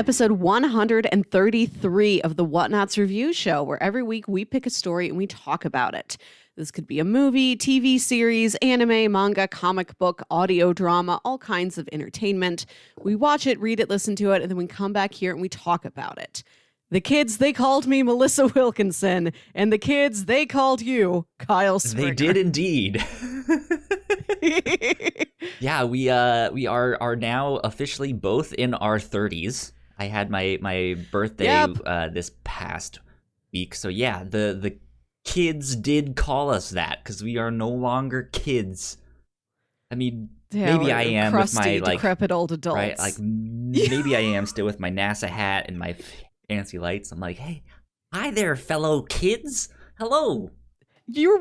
episode 133 of the Whatnauts review show, where every week we pick a story and we talk about it. This could be a movie, TV series, anime, manga, comic book, audio drama, all kinds of entertainment. We watch it, read it, listen to it, and then we come back here and we talk about it. The kids, they called me Melissa Wilkinson, and the kids, they called you Kyle Springer. They did indeed. Yeah, we are now officially both in our 30s. I had my birthday this past week, so yeah, the kids did call us that because we are no longer kids. I mean, maybe I am crusty, with my decrepit old adults, right? Like maybe I am still with my NASA hat and my fancy lights. I'm like, hey, hi there, fellow kids. Hello. You're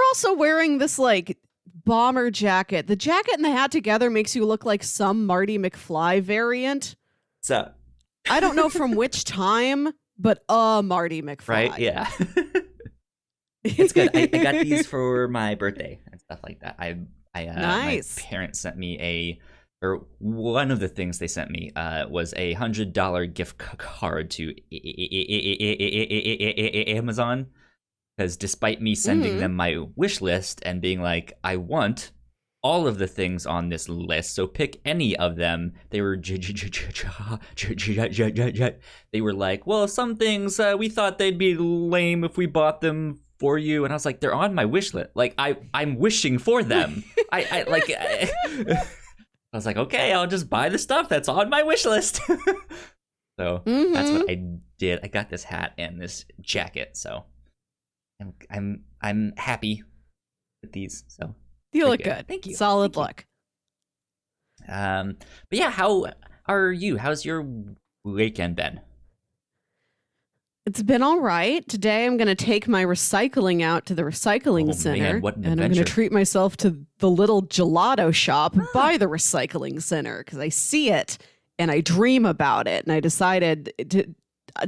also wearing this like bomber jacket. The jacket and the hat together makes you look like some Marty McFly variant. What's up? I don't know from which time, but Marty McFly. Right? Yeah. It's good. I got these for my birthday and stuff like that. Nice. My parents sent me one of the things they sent me was a $100 gift card to Amazon. Because despite me sending them my wish list and being like, I want all of the things on this list, so pick any of them, they were they were like, well, some things we thought they'd be lame if we bought them for you, and I was like, they're on my wish list. Like I'm wishing for them. I was like, okay, I'll just buy the stuff that's on my wish list. So that's what I did. I got this hat and this jacket, so I'm happy with these. So you look good. Thank you. Solid look. But yeah, how are you? How's your weekend been? It's been all right. Today I'm going to take my recycling out to the recycling center. Man, what an and adventure. I'm going to treat myself to the little gelato shop by the recycling center because I see it and I dream about it. And I decided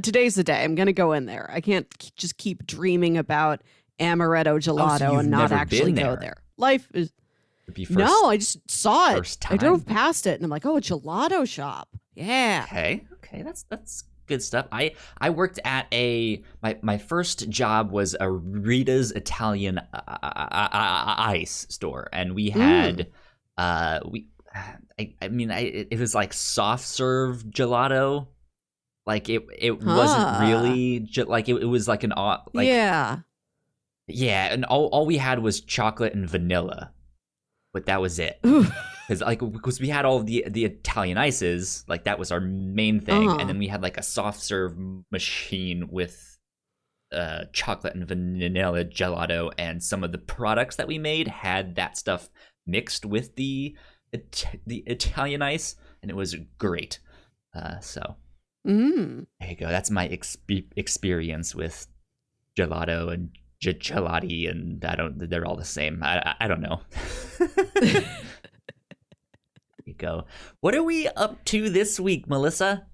today's the day. I'm going to go in there. I can't just keep dreaming about amaretto gelato and not actually go there. Life is... No, I just saw it. I drove past it and I'm like, oh, a gelato shop. Yeah. Okay, that's good stuff. I worked at my first job was a Rita's Italian ice store, and we had it was like soft serve gelato. Like it wasn't really like it was like an like yeah, and all we had was chocolate and vanilla, but that was it. Because we had all the Italian ices, like that was our main thing, and then we had like a soft serve machine with chocolate and vanilla gelato, and some of the products that we made had that stuff mixed with the Italian ice, and it was great. So there you go. That's my experience with gelato and gelati, and they're all the same. I don't know. You go. What are we up to this week, Melissa?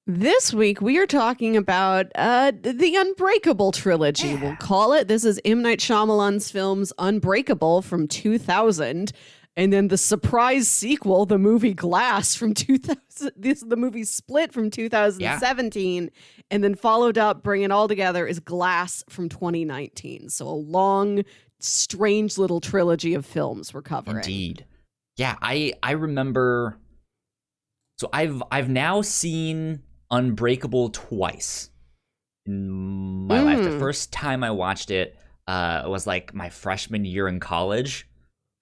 This week we are talking about the Unbreakable Trilogy, we'll call it. This is M. Night Shyamalan's films Unbreakable from 2000, and then the surprise sequel, the movie Glass from 2000. The movie Split from 2017, and then followed up, bring it all together, is Glass from 2019. So a long, strange little trilogy of films we're covering. Indeed. Yeah, I remember. So I've now seen Unbreakable twice in my life. The first time I watched it was like my freshman year in college.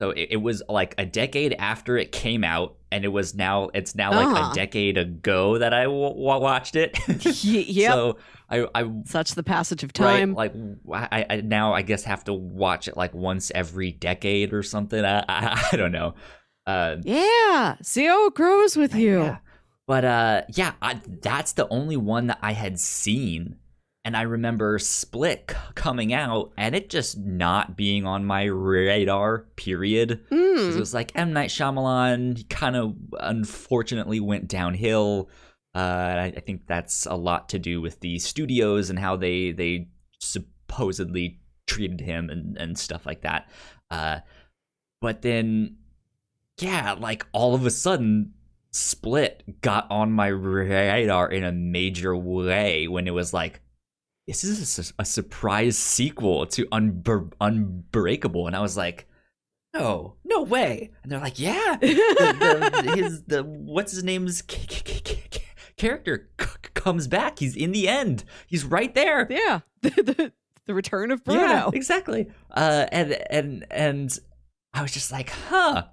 So it was like a decade after it came out, and it's now like a decade ago that I watched it. Yep. So I such the passage of time. Right, like I now I guess have to watch it like once every decade or something. I don't know. Yeah, see how it grows with you. Yeah. But that's the only one that I had seen, and I remember Split coming out and it just not being on my radar. Period. It was like M. Night Shyamalan kind of unfortunately went downhill. I think that's a lot to do with the studios and how they supposedly treated him and stuff like that. But then. Yeah, like all of a sudden, Split got on my radar in a major way when it was like, this is a surprise sequel to Unbreakable, and I was like, no way. And they're like, yeah, the what's his name's character comes back. He's in the end. He's right there. Yeah, the return of Bruno. Yeah, exactly. And I was just like, huh.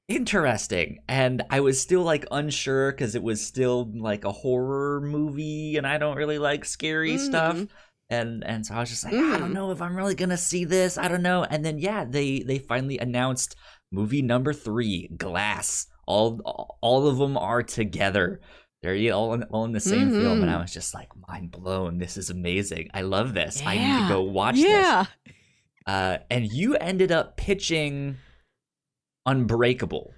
Interesting. And I was still like unsure because it was still like a horror movie and I don't really like scary stuff. And so I was just like, I don't know if I'm really gonna see this. I don't know. And then they finally announced movie number 3, Glass. All of them are together. They're all in the same film, and I was just like mind blown. This is amazing. I love this. I need to go watch this. And you ended up pitching Unbreakable,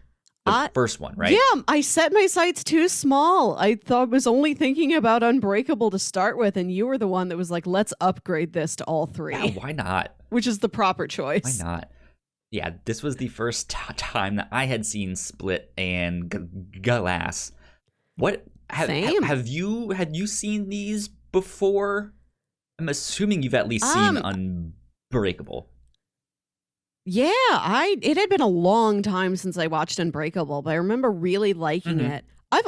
the first one, right? Yeah, I set my sights too small. I thought I was only thinking about Unbreakable to start with, and you were the one that was like, let's upgrade this to all 3. Yeah, why not? Which is the proper choice. Why not? Yeah, this was the first time that I had seen Split and Glass. What have you seen these before? I'm assuming you've at least seen Unbreakable. Yeah, it had been a long time since I watched Unbreakable, but I remember really liking it. I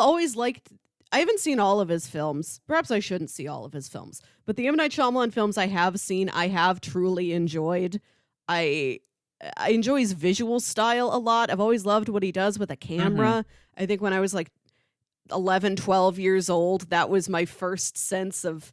haven't seen all of his films. Perhaps I shouldn't see all of his films. But the M. Night Shyamalan films I have seen, I have truly enjoyed. I enjoy his visual style a lot. I've always loved what he does with a camera. I think when I was like 11, 12 years old, that was my first sense of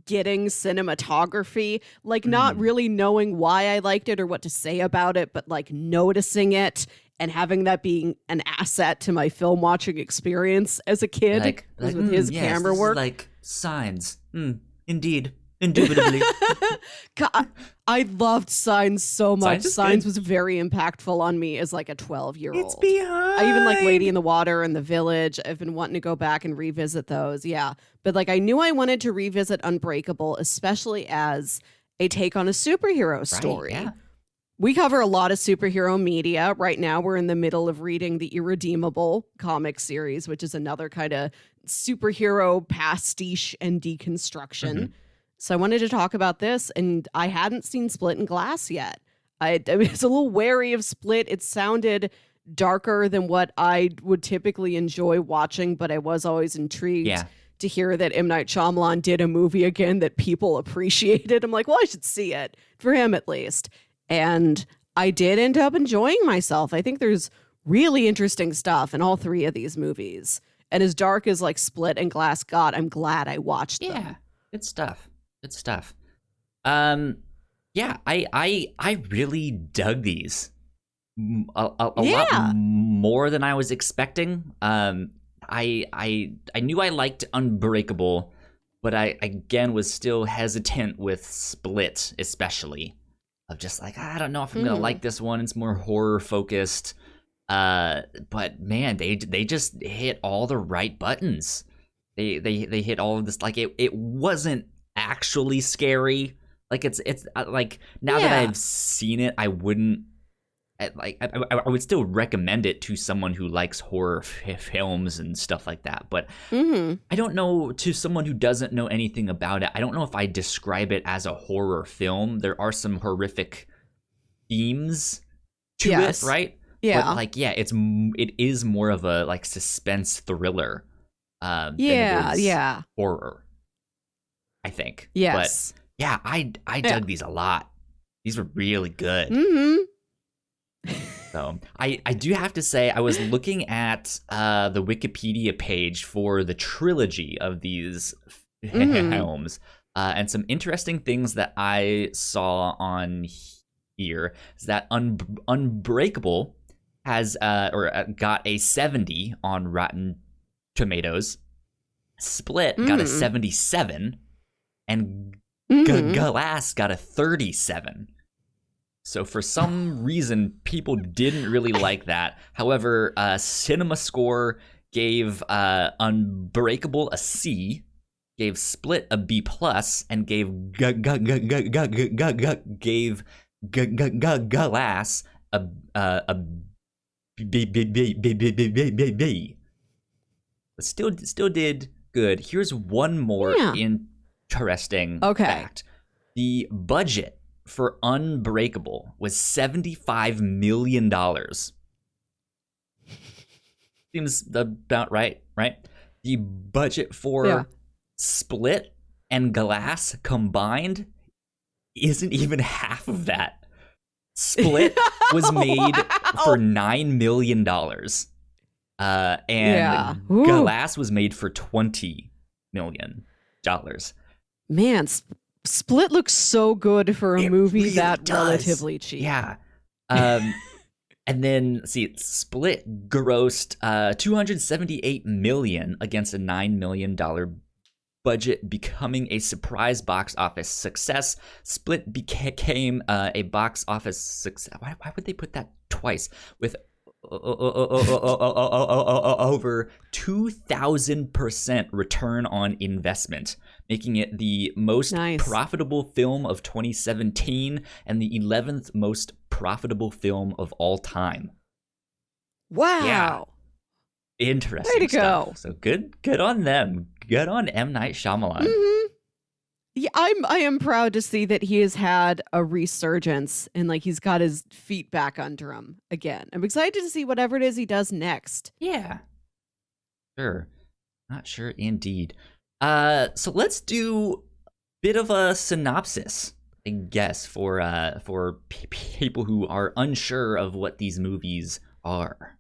getting cinematography, like not really knowing why I liked it or what to say about it, but like noticing it and having that being an asset to my film watching experience as a kid was with his camera work. Like Signs. Indeed. Indubitably. God, I loved Signs so much. Signs was very impactful on me as like a 12-year-old. It's behind. I even like Lady in the Water and The Village. I've been wanting to go back and revisit those. Yeah. But like I knew I wanted to revisit Unbreakable, especially as a take on a superhero story. Right, yeah. We cover a lot of superhero media. Right now we're in the middle of reading the Irredeemable comic series, which is another kind of superhero pastiche and deconstruction. So I wanted to talk about this, and I hadn't seen Split and Glass yet. I was a little wary of Split. It sounded darker than what I would typically enjoy watching, but I was always intrigued to hear that M. Night Shyamalan did a movie again that people appreciated. I'm like, well, I should see it, for him at least. And I did end up enjoying myself. I think there's really interesting stuff in all 3 of these movies. And as dark as like Split and Glass got, I'm glad I watched them. Yeah, good stuff. Good stuff. Yeah, I really dug these a lot more than I was expecting. I knew I liked Unbreakable, but I again was still hesitant with Split, especially of just like I don't know if I'm gonna like this one. It's more horror focused. But man, they just hit all the right buttons. They hit all of this. Like it wasn't actually scary. Like it's like now that I've seen it, I wouldn't I would still recommend it to someone who likes horror films and stuff like that. But I don't know, to someone who doesn't know anything about it, I don't know if I describe it as a horror film. There are some horrific themes to it, right? Yeah. But like, it is more of a like suspense thriller than it is horror, I think. Yes. But yeah, I dug these a lot. These were really good. So I do have to say, I was looking at the Wikipedia page for the trilogy of these films, and some interesting things that I saw on here is that Unbreakable has got a 70 on Rotten Tomatoes. Split got a 77, and Glass got a 37. So for some reason, people didn't really like that. However, Cinema Score gave Unbreakable a C, gave Split a B+, and gave Glass a B. but still did good. Here's one more interesting fact. The budget for Unbreakable was $75 million. Seems about right? The budget for Split and Glass combined isn't even half of that. Split was made for $9 million. And Glass was made for $20 million. Man, Split looks so good for a movie really that does. Relatively cheap. Yeah. And then Split grossed $278 million against a $9 million budget, becoming a surprise box office success. Split became a box office success. Why would they put that twice? With over 2,000% return on investment, making it the most profitable film of 2017 and the 11th most profitable film of all time. Wow. Yeah. Interesting Way to stuff. Go. So good on them. Good on M. Night Shyamalan. Mm-hmm. Yeah, I am proud to see that he has had a resurgence and like he's got his feet back under him again. I'm excited to see whatever it is he does next. Yeah. Sure. Not sure indeed. So let's do a bit of a synopsis, I guess, for people who are unsure of what these movies are.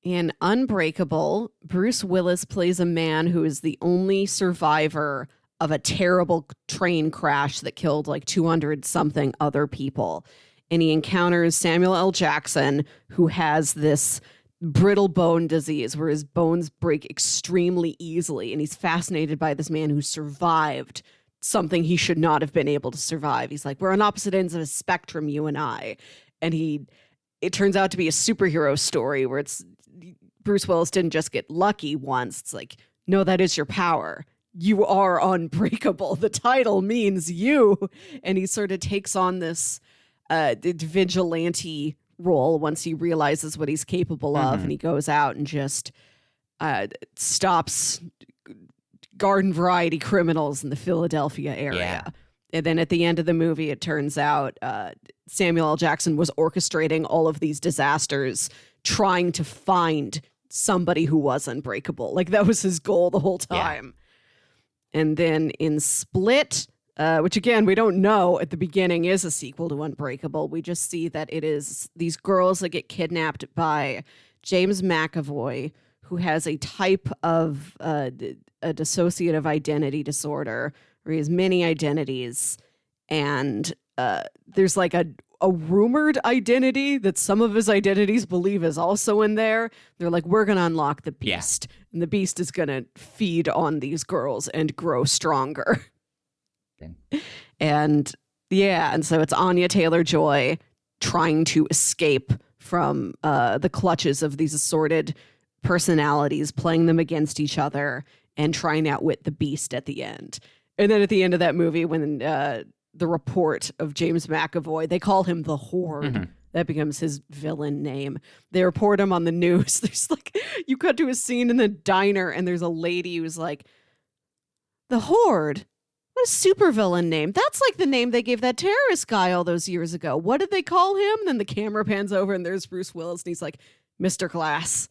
In Unbreakable, Bruce Willis plays a man who is the only survivor of a terrible train crash that killed like 200-something other people. And he encounters Samuel L. Jackson, who has this brittle bone disease where his bones break extremely easily. And he's fascinated by this man who survived something he should not have been able to survive. He's like, we're on opposite ends of a spectrum, you and I. And it turns out to be a superhero story where it's Bruce Willis didn't just get lucky once. It's like, no, that is your power. You are unbreakable. The title means you. And he sort of takes on this vigilante role once he realizes what he's capable of. And he goes out and just stops garden variety criminals in the Philadelphia area. Yeah. And then at the end of the movie, it turns out Samuel L. Jackson was orchestrating all of these disasters, trying to find somebody who was unbreakable. Like that was his goal the whole time. Yeah. And then in Split, which again, we don't know at the beginning is a sequel to Unbreakable. We just see that it is these girls that get kidnapped by James McAvoy, who has a type of a dissociative identity disorder where he has many identities. And there's like a rumored identity that some of his identities believe is also in there. They're like, we're going to unlock the beast. Yeah. And the beast is going to feed on these girls and grow stronger. And so it's Anya Taylor-Joy trying to escape from the clutches of these assorted personalities, playing them against each other and trying to outwit the beast at the end. And then at the end of that movie, when the report of James McAvoy, they call him the Horde. That becomes his villain name. They report him on the news. There's like, you cut to a scene in the diner and there's a lady who's like, the Horde? What a supervillain name. That's like the name they gave that terrorist guy all those years ago. What did they call him? And then the camera pans over and there's Bruce Willis and he's like, Mr. Glass.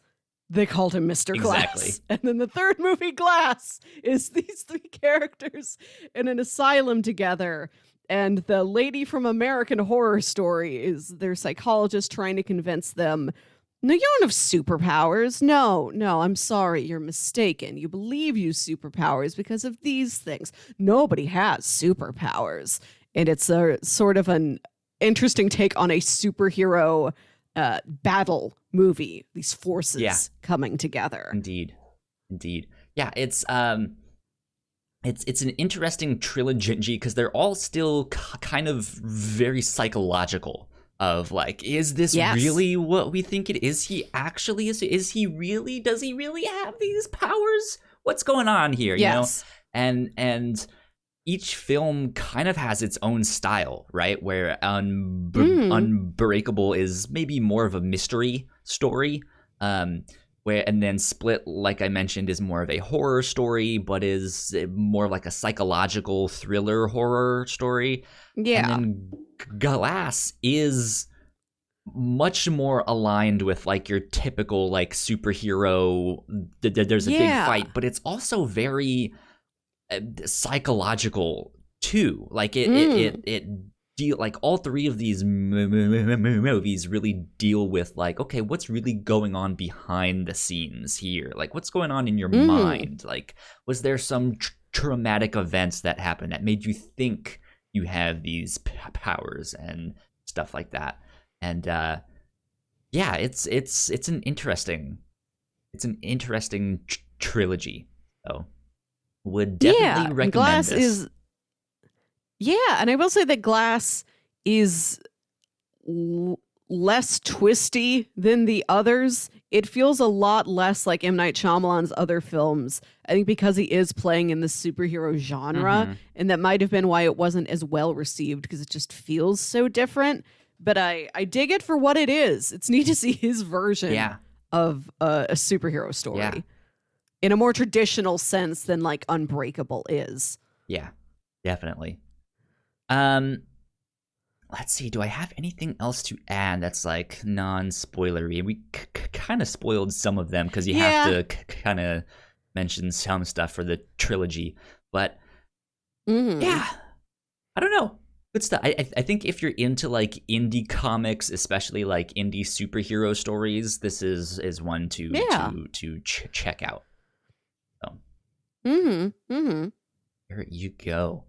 They called him Mr. Glass. And then the third movie, Glass, is these three characters in an asylum together. And the lady from American Horror Story is their psychologist trying to convince them, no, you don't have superpowers. No, I'm sorry. You're mistaken. You believe you superpowers because of these things. Nobody has superpowers. And it's a sort of an interesting take on a superhero battle movie. These forces coming together. Indeed. Yeah, it's an interesting trilogy because they're all still kind of very psychological of like, is this really what we think it is? He actually is he really, does he really have these powers? What's going on here? You know? And each film kind of has its own style, right? Where Unbreakable is maybe more of a mystery story. and then Split, like I mentioned, is more of a horror story, but is more like a psychological thriller horror story. Yeah. And then Glass is much more aligned with like your typical like superhero. There's a big fight, but it's also very psychological too. Like it deal like all three of these movies really deal with like, okay, what's really going on behind the scenes here? Like, what's going on in your mind? Like, was there some traumatic events that happened that made you think you have these powers and stuff like that? And yeah, it's an interesting trilogy. So would definitely recommend Glass this. is. Yeah, and I will say that Glass is less twisty than the others. It feels a lot less like M. Night Shyamalan's other films. I think because he is playing in the superhero genre, and that might have been why it wasn't as well received, because it just feels so different. But I dig it for what it is. It's neat to see his version of a superhero story in a more traditional sense than like Unbreakable is. Yeah, definitely. Let's see, do I have anything else to add that's like non-spoilery? We kind of spoiled some of them because you have to kind of mention some stuff for the trilogy, but yeah, I don't know. Good stuff. I think if you're into like indie comics, especially like indie superhero stories, this is one to check out. So there you go.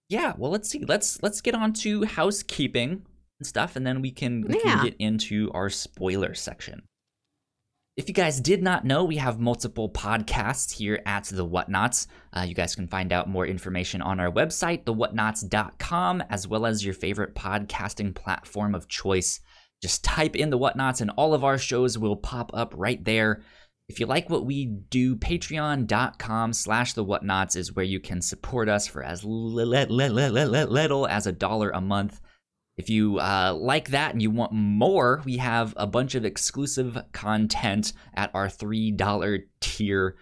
Yeah, well, let's see. Let's get on to housekeeping and stuff, and then we can get into our spoiler section. If you guys did not know, we have multiple podcasts here at the Whatnauts. You guys can find out more information on our website, thewhatnauts.com, as well as your favorite podcasting platform of choice. Just type in the Whatnauts, and all of our shows will pop up right there. If you like what we do, patreon.com/thewhatnauts is where you can support us for as little as $1 a month. If you like that and you want more, we have a bunch of exclusive content at our $3 tier.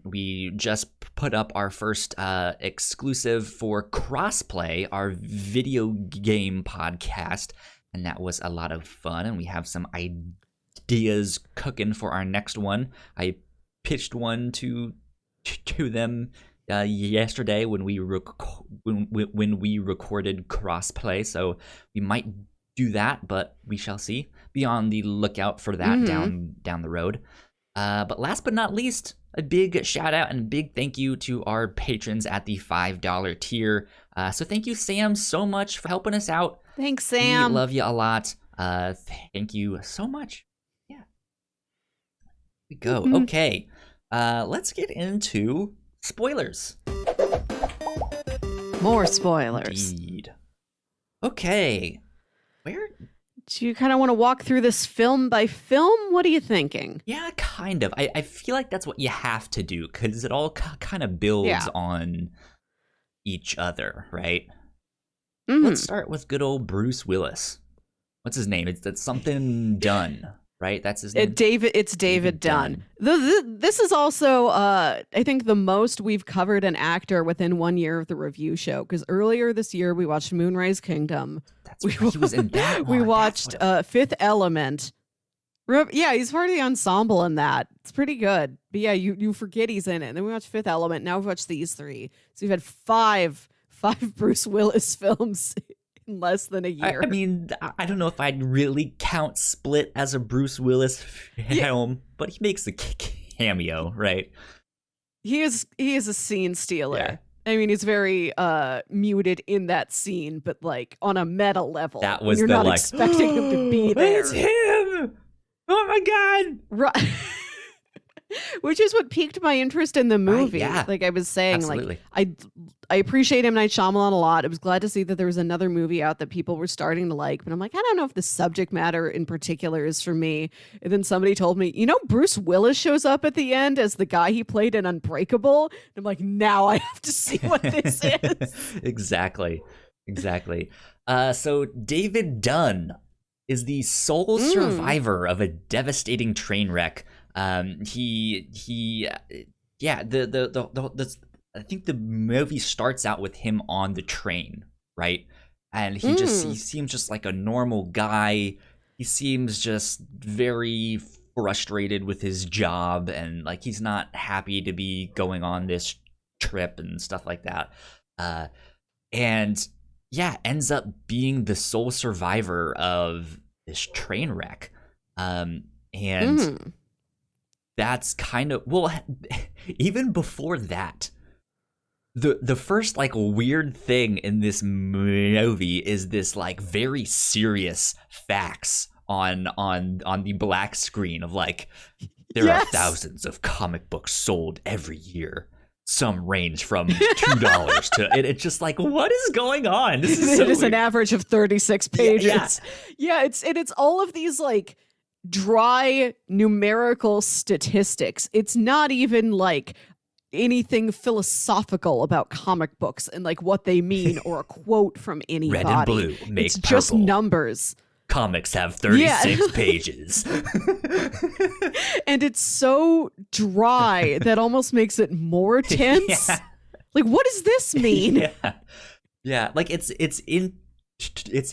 We just put up our first exclusive for Crossplay, our video game podcast, and that was a lot of fun, and we have some ideas cooking for our next one. I pitched one to them yesterday when we recorded Crossplay, so we might do that, but we shall see. Be on the lookout for that down the road. But last but not least, a big shout out and big thank you to our patrons at the $5 tier. So thank you, Sam, so much for helping us out. Thanks, Sam. We love you a lot. Thank you so much. We go. Okay, let's get into spoilers. More spoilers. Indeed. Okay, where do you kind of want to walk through this film by film? What are you thinking? Yeah, kind of. I feel like that's what you have to do because it all kind of builds on each other, right? Let's start with good old Bruce Willis. What's his name? It's something Dunn. Right, that's his name. It's David Dunn. This is also, I think, the most we've covered an actor within 1 year of the review show. Because earlier this year we watched Moonrise Kingdom. That's right. He was in that one. We watched Fifth Element. Yeah, he's part of the ensemble in that. It's pretty good. But yeah, you forget he's in it. And then we watched Fifth Element. Now we've watched these three. So we've had five Bruce Willis films in less than a year. I mean, I don't know if I'd really count Split as a Bruce Willis film, but he makes a cameo, right? He is a scene stealer. Yeah. I mean, he's very muted in that scene, but like on a meta level. That was you're not expecting him to be there. It's him! Oh my god! Right. Which is what piqued my interest in the movie. Right, yeah. Like I was saying, Absolutely. like I appreciate M. Night Shyamalan a lot. I was glad to see that there was another movie out that people were starting to like, but I'm like, I don't know if the subject matter in particular is for me. And then somebody told me, Bruce Willis shows up at the end as the guy he played in Unbreakable. And I'm like, now I have to see what this is. Exactly. So David Dunn is the sole survivor of a devastating train wreck. Yeah, I think the movie starts out with him on the train, right? And he seems just like a normal guy. He seems just very frustrated with his job, and like he's not happy to be going on this trip and stuff like that. And yeah, ends up being the sole survivor of this train wreck. And that's kind of, well, even before that, the first like weird thing in this movie is this like very serious facts on the black screen of like, there are thousands of comic books sold every year. Some range from $2 to it's just like, what is going on? This is it is an average of 36 pages. Yeah, it's all of these like dry numerical statistics. It's not even like anything philosophical about comic books and like what they mean or a quote from anybody. Red and blue make it's purple. Just numbers. Comics have 36 pages. And it's so dry that almost makes it more tense. Like, what does this mean? Yeah. Like it's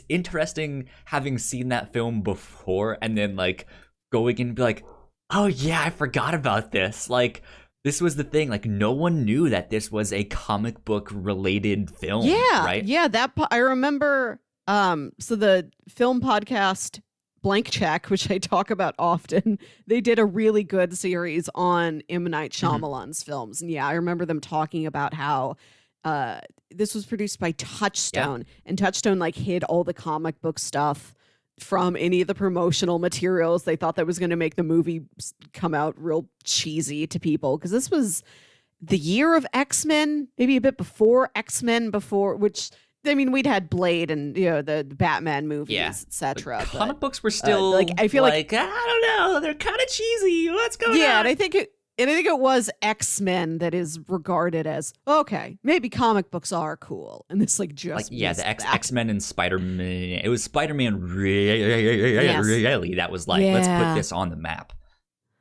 interesting having seen that film before and then like going and be like, oh yeah, I forgot about this. Like, this was the thing. Like, no one knew that this was a comic book related film. Yeah, right? Yeah, I remember. So the film podcast Blank Check, which I talk about often, they did a really good series on M. Night Shyamalan's films. And yeah, I remember them talking about how this was produced by Touchstone, and Touchstone like hid all the comic book stuff from any of the promotional materials. They thought that was going to make the movie come out real cheesy to people, because this was the year of X-Men, maybe a bit before X-Men, which... I mean, we'd had Blade and, you know, the Batman movies, etc. Comic books were still like, I feel like I don't know, they're kind of cheesy. What's going on? Yeah, and I think it was X-Men that is regarded as, okay, maybe comic books are cool, and this like just like the X-Men and Spider-Man. It was Spider-Man really that was like, let's put this on the map.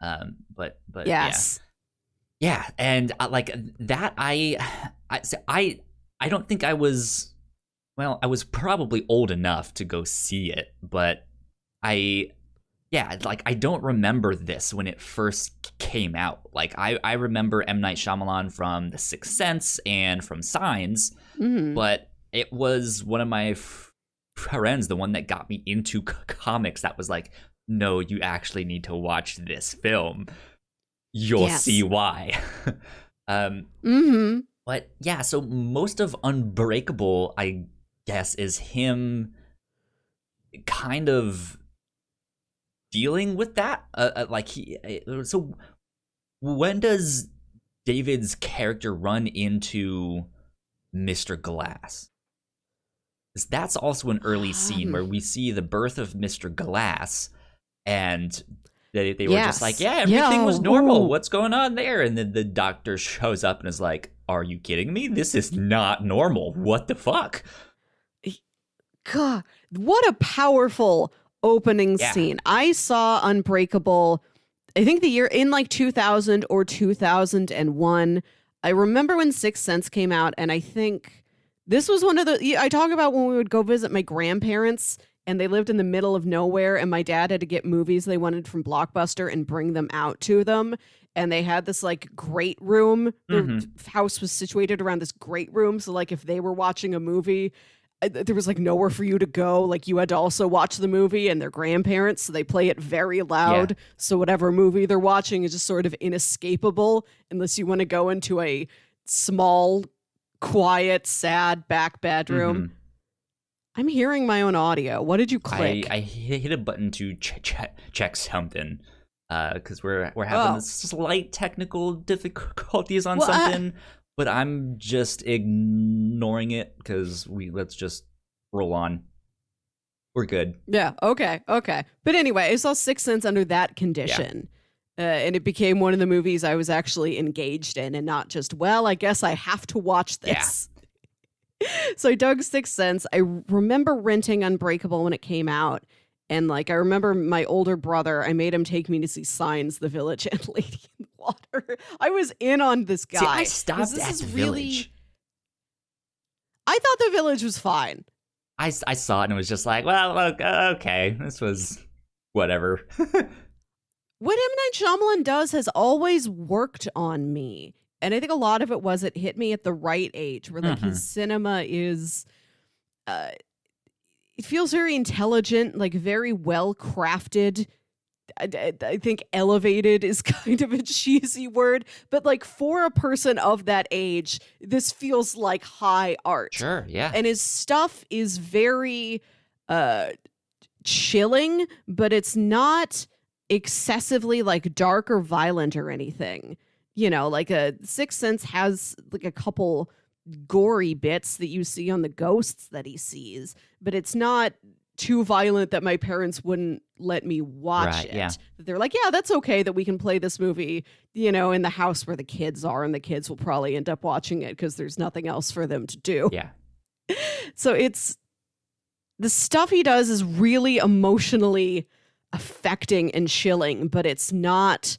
But yes, yeah, and like that, I don't think I was. Well, I was probably old enough to go see it, but I don't remember this when it first came out. Like, I remember M. Night Shyamalan from The Sixth Sense and from Signs, but it was one of my friends, the one that got me into comics, that was like, no, you actually need to watch this film. You'll see why. But yeah, so most of Unbreakable, I guess, is him kind of dealing with that. So when does David's character run into Mr. Glass? That's also an early scene where we see the birth of Mr. Glass, and they were just like, everything was normal. What's going on there? And then the doctor shows up and is like, are you kidding me? This is not normal. What the fuck? God, what a powerful opening scene. I saw Unbreakable, I think the year in like 2000 or 2001. I remember when Sixth Sense came out, and I think this was one of the, I talk about when we would go visit my grandparents, and they lived in the middle of nowhere, and my dad had to get movies they wanted from Blockbuster and bring them out to them. And they had this like great room. Their house was situated around this great room. So like if they were watching a movie, there was like nowhere for you to go. Like you had to also watch the movie, and their grandparents, so they play it very loud. Yeah. So whatever movie they're watching is just sort of inescapable unless you want to go into a small, quiet, sad back bedroom. I'm hearing my own audio. What did you click? I hit a button to check something. Because we're having slight technical difficulties on something, but I'm just ignoring it because let's just roll on. We're good. Yeah. Okay. But anyway, I saw Sixth Sense under that condition, and it became one of the movies I was actually engaged in, and not just, well, I guess I have to watch this. Yeah. So I dug Sixth Sense. I remember renting Unbreakable when it came out. And like I remember my older brother, I made him take me to see Signs, The Village, and Lady in the Water. I was in on this guy. See, I stopped at The Village. I thought The Village was fine. I saw it and it was just like, well, look, okay, this was whatever. What M. Night Shyamalan does has always worked on me. And I think a lot of it was it hit me at the right age where like his cinema is, it feels very intelligent, like very well crafted. I think elevated is kind of a cheesy word, but like for a person of that age, this feels like high art. Sure, yeah. And his stuff is very chilling, but it's not excessively like dark or violent or anything. You know, like a Sixth Sense has like a couple gory bits that you see on the ghosts that he sees, but it's not too violent that my parents wouldn't let me watch it. Yeah. They're like, yeah, that's okay that we can play this movie, you know, in the house where the kids are, and the kids will probably end up watching it because there's nothing else for them to do. Yeah. So it's the stuff he does is really emotionally affecting and chilling, but it's not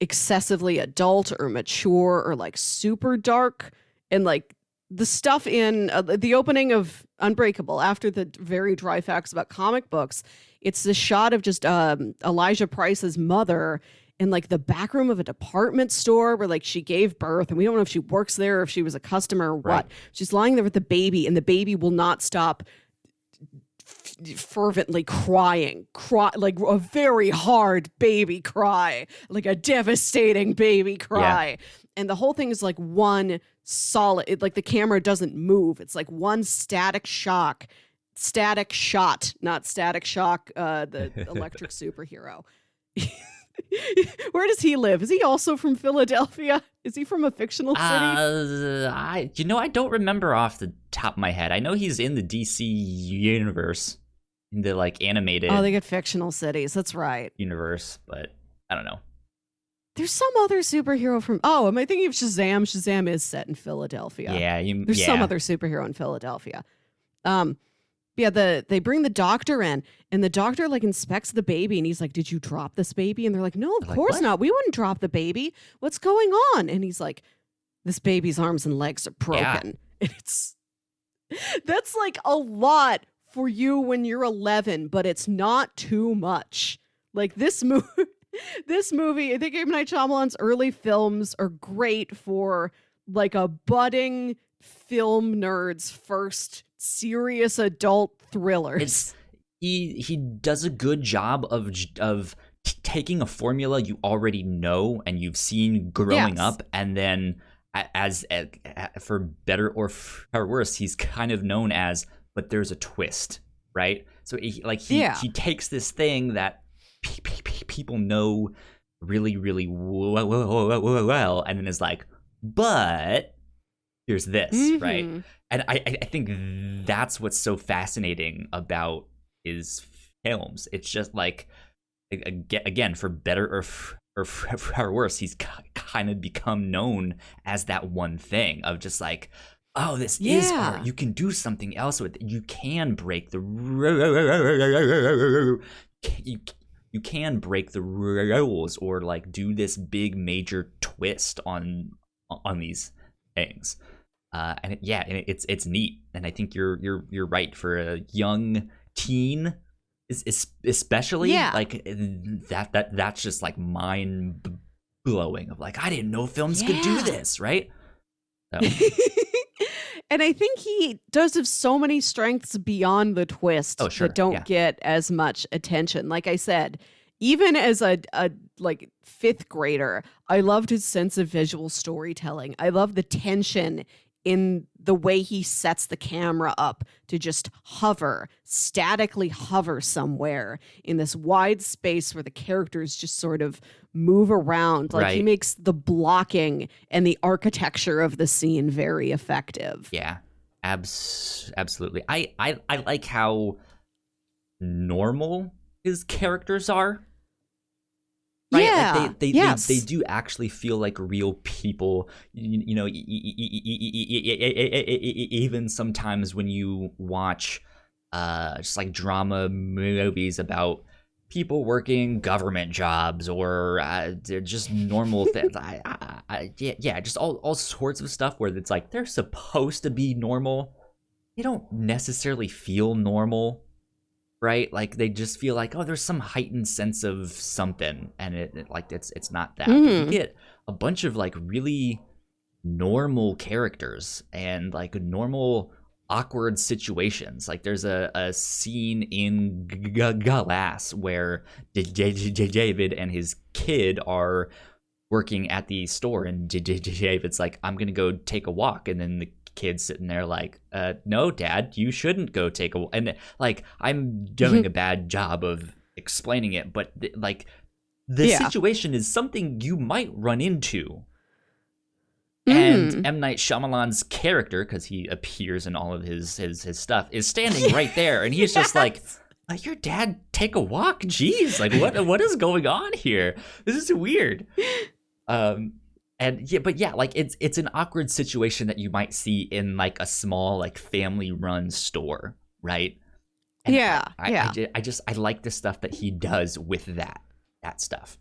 excessively adult or mature or like super dark. And like the stuff in the opening of Unbreakable, after the very dry facts about comic books, it's the shot of just Elijah Price's mother in like the back room of a department store where like she gave birth, and we don't know if she works there or if she was a customer or what. Right. She's lying there with the baby, and the baby will not stop fervently crying, like a very hard baby cry, like a devastating baby cry. Yeah. And the whole thing is like one solid, like the camera doesn't move. It's like one static shot, not Static Shock, the electric superhero. Where does he live? Is he also from Philadelphia? Is he from a fictional city? I don't remember off the top of my head. I know he's in the DC universe, in the like animated. Oh, they get fictional cities. That's right. Universe, but I don't know. There's some other superhero from. Oh, am I thinking of Shazam? Shazam is set in Philadelphia. Yeah, there's some other superhero in Philadelphia. Yeah, they bring the doctor in, and the doctor like inspects the baby, and he's like, "Did you drop this baby?" And they're like, "No, of course not. We wouldn't drop the baby. What's going on?" And he's like, "This baby's arms and legs are broken." Yeah. And that's like a lot for you when you're 11, but it's not too much. Like this movie. This movie, I think M. Night Shyamalan's early films are great for like a budding film nerd's first serious adult thrillers. He does a good job of taking a formula you already know and you've seen growing up, and then as for better or for worse, he's kind of known as, but there's a twist, right? So he takes this thing that people know really, really well, and then is like, but here's this, right? And I think that's what's so fascinating about his films. It's just like, again, for better or for worse, he's kind of become known as that one thing of just like, oh, this is art. You can do something else with it. You can break the you can break the rules or like do this big major twist on these things, and it's neat. And I think you're right for a young teen, especially like that's just like mind blowing. Of like, I didn't know films could do this, right? So. And I think he does have so many strengths beyond the twist that don't get as much attention. Like I said, even as a like fifth grader, I loved his sense of visual storytelling. I love the tension in the way he sets the camera up to just statically hover somewhere in this wide space where the characters just sort of move around. Like he makes the blocking and the architecture of the scene very effective. Yeah, absolutely. I like how normal his characters are. Right? Yeah, like they do actually feel like real people. You know, even sometimes when you watch just like drama movies about people working government jobs or they're just normal things. Yeah, just all sorts of stuff where it's like they're supposed to be normal. They don't necessarily feel normal, right? Like they just feel like, oh, there's some heightened sense of something, and it's not that. But you get a bunch of like really normal characters and like normal awkward situations. Like there's a scene in Glass where David and his kid are working at the store, and David's like, I'm gonna go take a walk, and then the kid's sitting there like, no, Dad, you shouldn't go take a walk. And like, I'm doing a bad job of explaining it, but like the situation is something you might run into. And M. Night Shyamalan's character, because he appears in all of his stuff, is standing right there, and he's just like, your dad take a walk? Jeez, like what is going on here? This is weird. And yeah, like it's an awkward situation that you might see in like a small like family run store, right? And I like the stuff that he does with that stuff.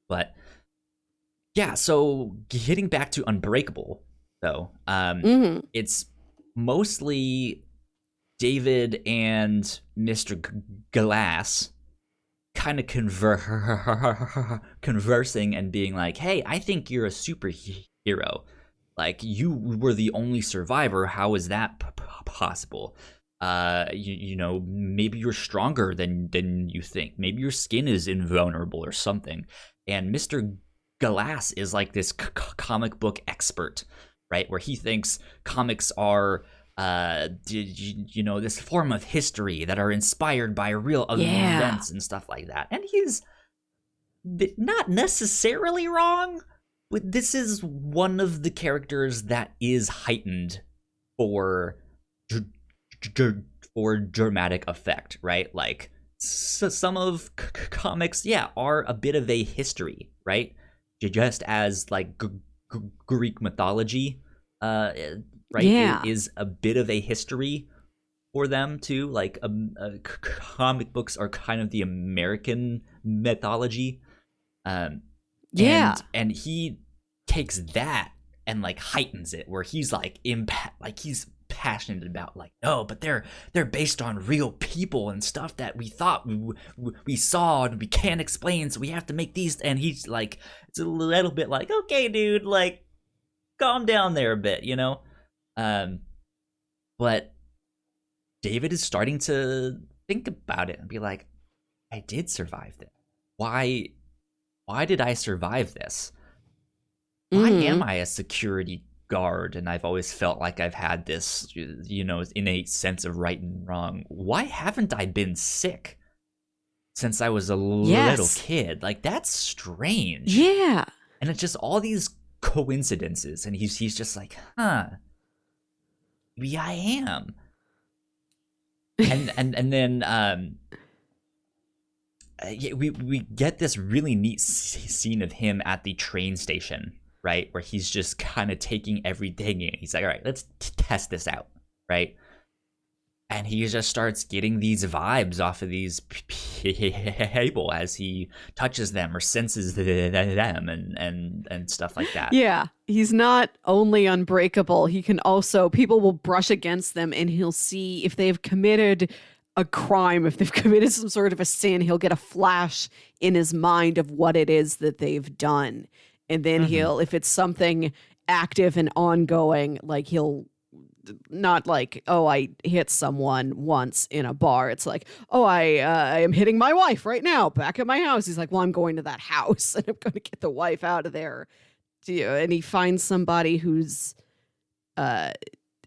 But yeah, so getting back to Unbreakable, though, it's mostly David and Mr. Glass kind of conversing and being like, hey, I think you're a superhero. Like, you were the only survivor. How is that possible? You know, maybe you're stronger than you think. Maybe your skin is invulnerable or something. And Mr. Glass is like this comic book expert, right? Where he thinks comics are, you know, this form of history that are inspired by real events and stuff like that. And he's not necessarily wrong, but this is one of the characters that is heightened for dramatic effect, right? Like, so some of comics, are a bit of a history, right? Just as like Greek mythology, right, is a bit of a history for them too. Like comic books are kind of the American mythology, and he takes that and like heightens it, where he's like he's passionate about like, no, but they're based on real people and stuff that we thought we saw and we can't explain, so we have to make these. And he's like, it's a little bit like, okay, dude, like, calm down there a bit, you know. But David is starting to think about it and be like, I did survive this. Why did I survive this? Why am I a security guard, and I've always felt like I've had this, you know, innate sense of right and wrong? Why haven't I been sick since I was a little kid? Like, that's strange. Yeah. And it's just all these coincidences, and he's just like, maybe I am. And then we get this really neat scene of him at the train station, right, where he's just kind of taking everything in. He's like, all right, let's test this out, right? And he just starts getting these vibes off of these people as he touches them or senses them and stuff like that. Yeah, he's not only unbreakable, he can also, people will brush against them and he'll see if they've committed a crime, if they've committed some sort of a sin, he'll get a flash in his mind of what it is that they've done. And then he'll, if it's something active and ongoing, like he'll not like, oh, I hit someone once in a bar. It's like, oh, I am hitting my wife right now back at my house. He's like, well, I'm going to that house and I'm going to get the wife out of there. And he finds somebody who's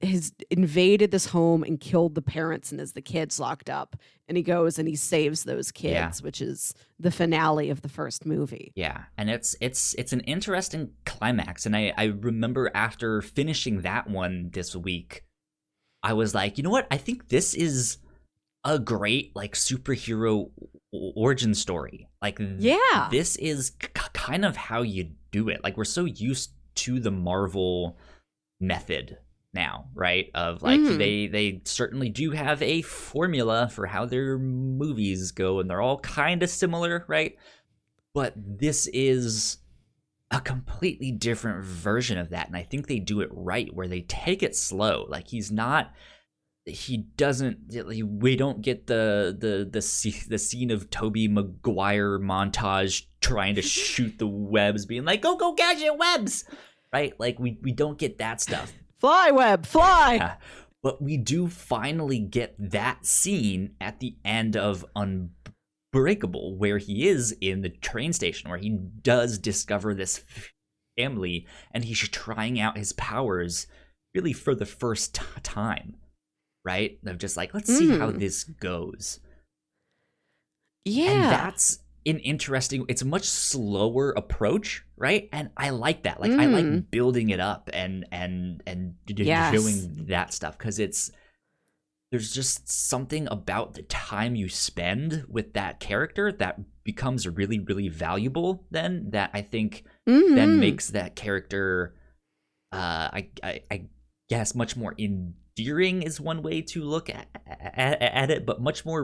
has invaded this home and killed the parents, and as the kids locked up, and he goes and he saves those kids, which is the finale of the first movie. Yeah, and it's an interesting climax. And I remember after finishing that one this week, I was like, you know what? I think this is a great like superhero origin story. Like, this is kind of how you do it. Like, we're so used to the Marvel method now, right? Of like they certainly do have a formula for how their movies go, and they're all kind of similar, right? But this is a completely different version of that, and I think they do it right, where they take it slow. Like we don't get the scene of Tobey Maguire montage trying to shoot the webs, being like, go gadget webs, right? Like we don't get that stuff. Fly, web, fly. Yeah. But we do finally get that scene at the end of Unbreakable, where he is in the train station, where he does discover this family, and he's trying out his powers really for the first time, right? Of just like, let's see how this goes. Yeah. And that's an interesting, it's a much slower approach, right? And I like that. Like I like building it up and doing that stuff, because there's just something about the time you spend with that character that becomes really, really valuable then, that I think then makes that character, I guess, much more endearing is one way to look at it, but much more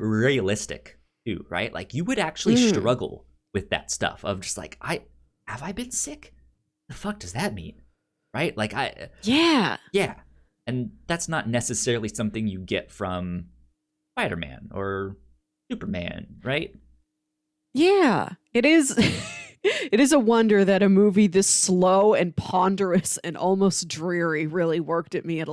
realistic too, right? Like you would actually struggle with that stuff of just like, have I been sick? The fuck does that mean? Right? Like Yeah. And that's not necessarily something you get from Spider-Man or Superman, right? Yeah, it is. It is a wonder that a movie this slow and ponderous and almost dreary really worked on me at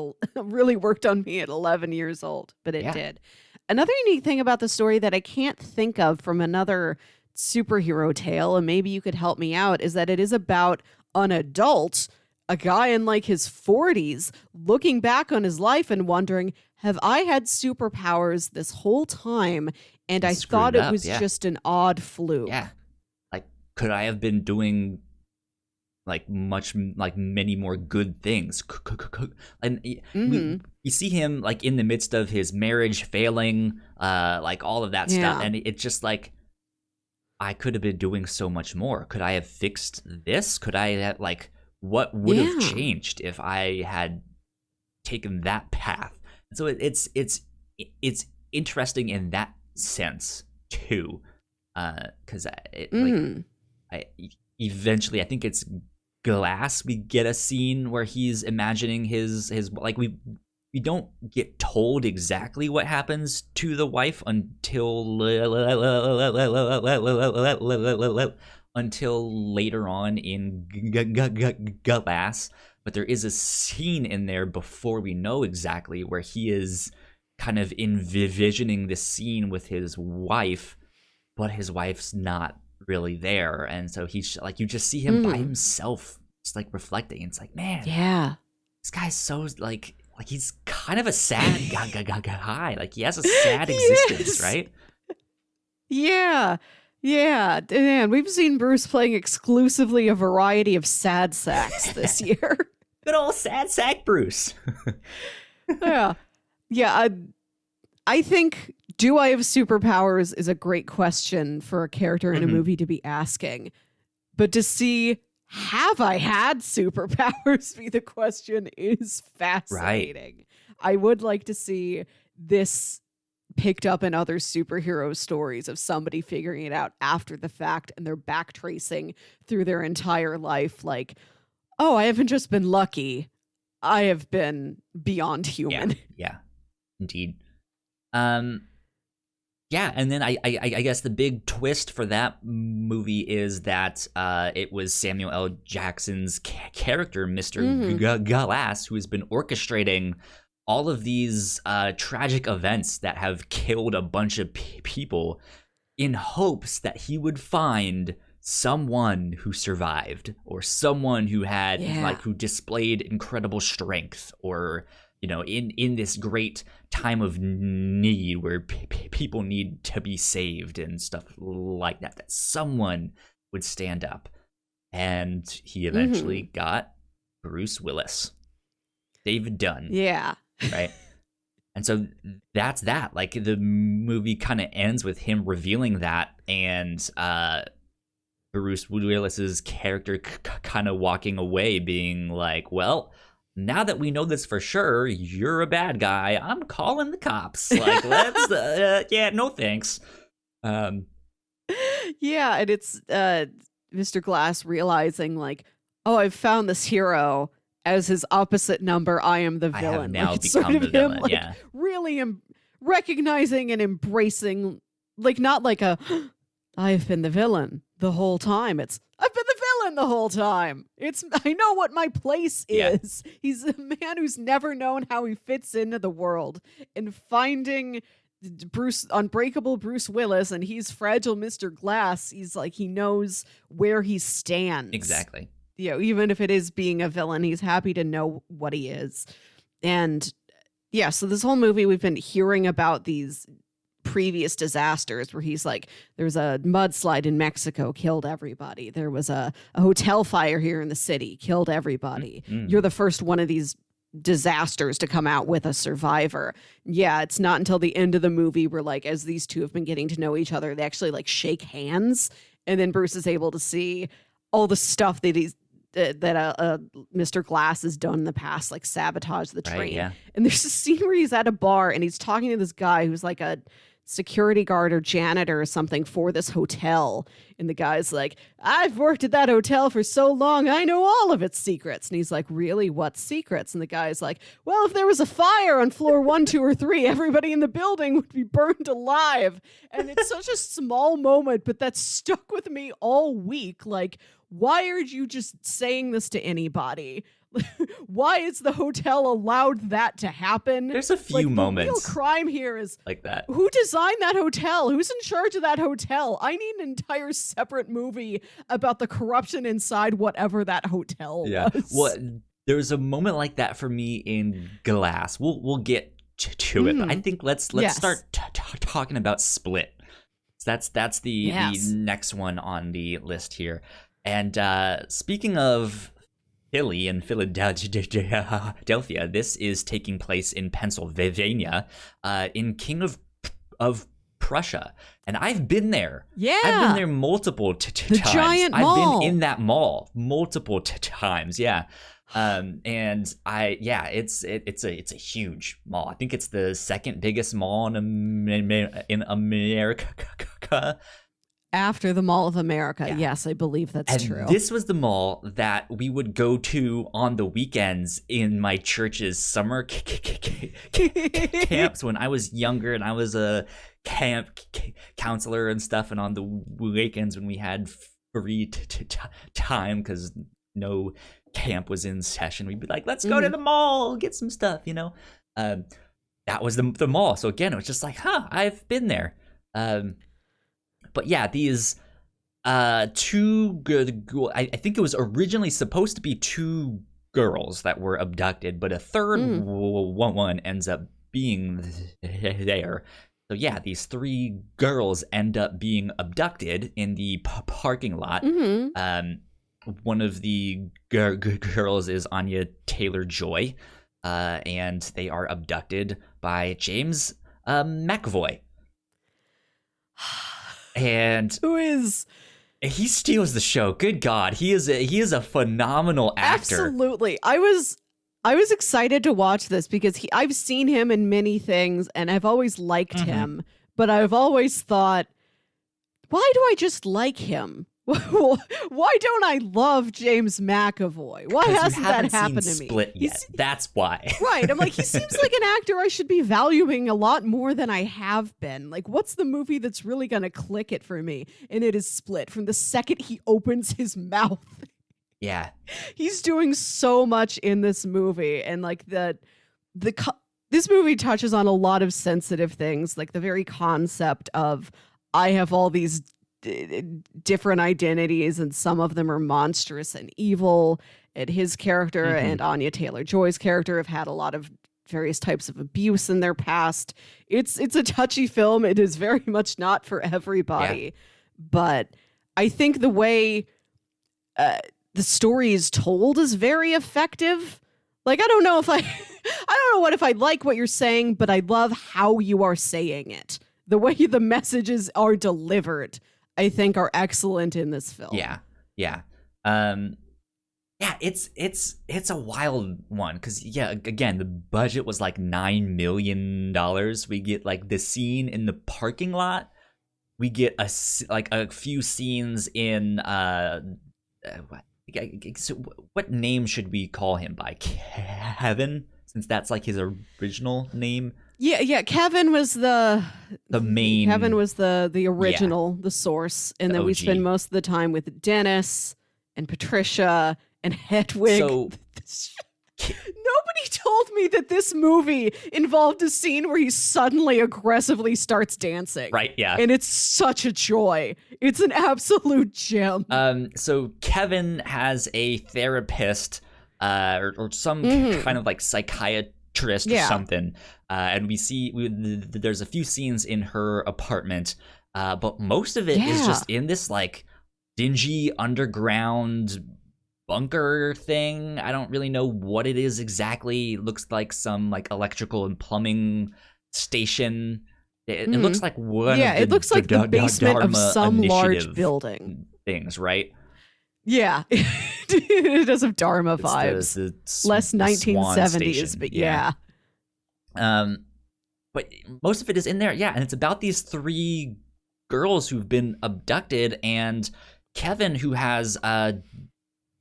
11 years old, but it did. Another unique thing about the story that I can't think of from another superhero tale, and maybe you could help me out, is that it is about an adult, a guy in like his 40s, looking back on his life and wondering, have I had superpowers this whole time? And I thought it was just an odd fluke. Yeah. Like, could I have been doing like many more good things? And we see him like in the midst of his marriage failing, like all of that stuff. And it's just like, I could have been doing so much more. Could I have fixed this? Could I have, like, what would have changed if I had taken that path? And so it's interesting in that sense too, because eventually I think it's Glass, we get a scene where he's imagining his like we don't get told exactly what happens to the wife until later on in Glass, but there is a scene in there before we know exactly, where he is kind of envisioning this scene with his wife, but his wife's not really there, and so he's like, you just see him by himself, just like reflecting, and it's like, man, this guy's so like he's kind of a sad guy, like he has a sad existence, right? Yeah, man, we've seen Bruce playing exclusively a variety of sad sacks this year. Good old sad sack Bruce. Yeah, I think, do I have superpowers is a great question for a character in a movie to be asking. But to see, have I had superpowers be the question is fascinating. Right. I would like to see this picked up in other superhero stories of somebody figuring it out after the fact, and they're backtracing through their entire life. Like, oh, I haven't just been lucky. I have been beyond human. Yeah. Indeed. And then I guess the big twist for that movie is that it was Samuel L. Jackson's character, Mr. Glass, who has been orchestrating all of these tragic events that have killed a bunch of people in hopes that he would find someone who survived, or someone who had who displayed incredible strength, or in this great time of need where people need to be saved and stuff like that, that someone would stand up. And he eventually got Bruce Willis, David Dunn. Yeah. Right. And so that's that. Like, the movie kind of ends with him revealing that, and Bruce Willis's character kind of walking away being like, well, now that we know this for sure, you're a bad guy. I'm calling the cops. Like, let's, yeah, no thanks. Yeah, and it's Mr. Glass realizing, like, oh, I've found this hero as his opposite number. I am the villain. I have now like, become sort of the villain, like, yeah. Really recognizing and embracing, like, not like a, I've been the villain the whole time. It's, I've been the villain the whole time. It's, I know what my place is. Yeah. He's a man who's never known how he fits into the world, and finding Unbreakable Bruce Willis, and he's fragile Mr. Glass. He's like, he knows where he stands. Exactly. You know, even if it is being a villain, he's happy to know what he is. And yeah, so this whole movie, we've been hearing about these previous disasters where he's like, there's a mudslide in Mexico, killed everybody. There was a hotel fire here in the city, killed everybody. Mm-hmm. You're the first one of these disasters to come out with a survivor. Yeah, it's not until the end of the movie where, like, as these two have been getting to know each other, they actually like shake hands, and then Bruce is able to see all the stuff that Mr. Glass has done in the past, like sabotage the train. Right, yeah. And there's a scene where he's at a bar and he's talking to this guy who's like a security guard or janitor or something for this hotel. And the guy's like, I've worked at that hotel for so long, I know all of its secrets. And he's like, really? What secrets? And the guy's like, well, if there was a fire on floor 1, 2, or 3, everybody in the building would be burned alive. And it's such a small moment, but that stuck with me all week. Like, why are you just saying this to anybody? Why is the hotel allowed that to happen? There's a few moments. The real crime here is like that. Who designed that hotel? Who's in charge of that hotel? I need an entire separate movie about the corruption inside whatever that hotel was. Well, there's a moment like that for me in Glass. We'll get to it, but I think let's start talking about Split. So that's the next one on the list here. And speaking of Philly and Philadelphia, this is taking place in Pennsylvania, in King of Prussia. And I've been there. Yeah. I've been there multiple times. The giant mall. I've been in that mall multiple times. Yeah. It's a huge mall. I think it's the second biggest mall in America. After the Mall of America. Yeah. Yes, I believe that's true. This was the mall that we would go to on the weekends in my church's summer camps when I was younger, and I was a camp counselor and stuff. And on the weekends when we had free time because no camp was in session, we'd be like, let's go to the mall, get some stuff, you know? That was the mall. So again, it was just like, I've been there. But yeah, these two good, I think it was originally supposed to be 2 girls that were abducted, but a third one ends up being there. So yeah, these 3 girls end up being abducted in the parking lot. One of the girls is Anya Taylor-Joy, and they are abducted by James McAvoy. And he steals the show. Good God, he is a phenomenal actor. Absolutely. I was excited to watch this because I've seen him in many things and I've always liked him, but I've always thought, why do I just like him? Why don't I love James McAvoy? Why hasn't that happened to me? Split yet. That's why. Right. I'm like, he seems like an actor I should be valuing a lot more than I have been. Like, what's the movie that's really going to click it for me? And it is Split. From the second he opens his mouth. Yeah. He's doing so much in this movie. And like this movie touches on a lot of sensitive things, like the very concept of I have all these different identities and some of them are monstrous and evil, and his character and Anya Taylor-Joy's character have had a lot of various types of abuse in their past. It's a touchy film. It is very much not for everybody, but I think the way the story is told is very effective. Like, I don't know if I like what you're saying, but I love how you are saying it. The way the messages are delivered, I think, are excellent in this film. Yeah. Yeah, it's a wild one because again, the budget was like $9 million. We get like the scene in the parking lot. We get a few scenes in what name should we call him by? Kevin, since that's like his original name. Yeah. Kevin was the main. Kevin was the original, the source, and then OG. we spend most of the time with Dennis and Patricia and Hedwig. So nobody told me that this movie involved a scene where he suddenly aggressively starts dancing. Right, yeah. And it's such a joy. It's an absolute gem. So Kevin has a therapist or some kind of like psychiatrist or something. And we see there's a few scenes in her apartment, but most of it is just in this like dingy underground bunker thing. I don't really know what it is exactly. It looks like some like electrical and plumbing station. It looks like one. Yeah, it looks like the basement of some large building. Things, right? Yeah, it does have Dharma vibes. Less 1970s, but yeah. But most of it is in there, and it's about these 3 girls who've been abducted, and Kevin, who has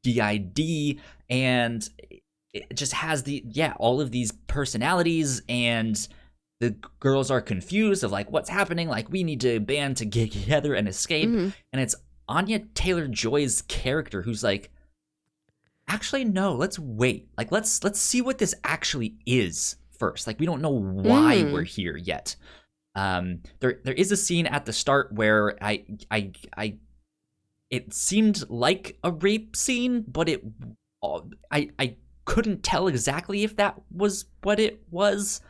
DID, and it just has all of these personalities, and the girls are confused of like what's happening. Like, we need to band together and escape. And it's Anya Taylor-Joy's character who's like, actually no, let's wait. Like let's see what this actually is first. Like, we don't know why we're here yet. There is a scene at the start where it seemed like a rape scene, but I couldn't tell exactly if that was what it was.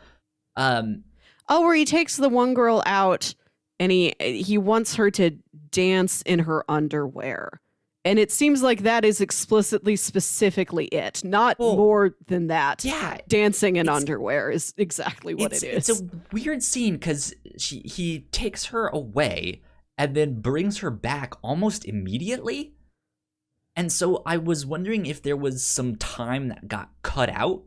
Where he takes the one girl out and he wants her to dance in her underwear. And it seems like that is specifically it. Not more than that. Yeah. Dancing in underwear is exactly what it is. It's a weird scene because he takes her away and then brings her back almost immediately. And so I was wondering if there was some time that got cut out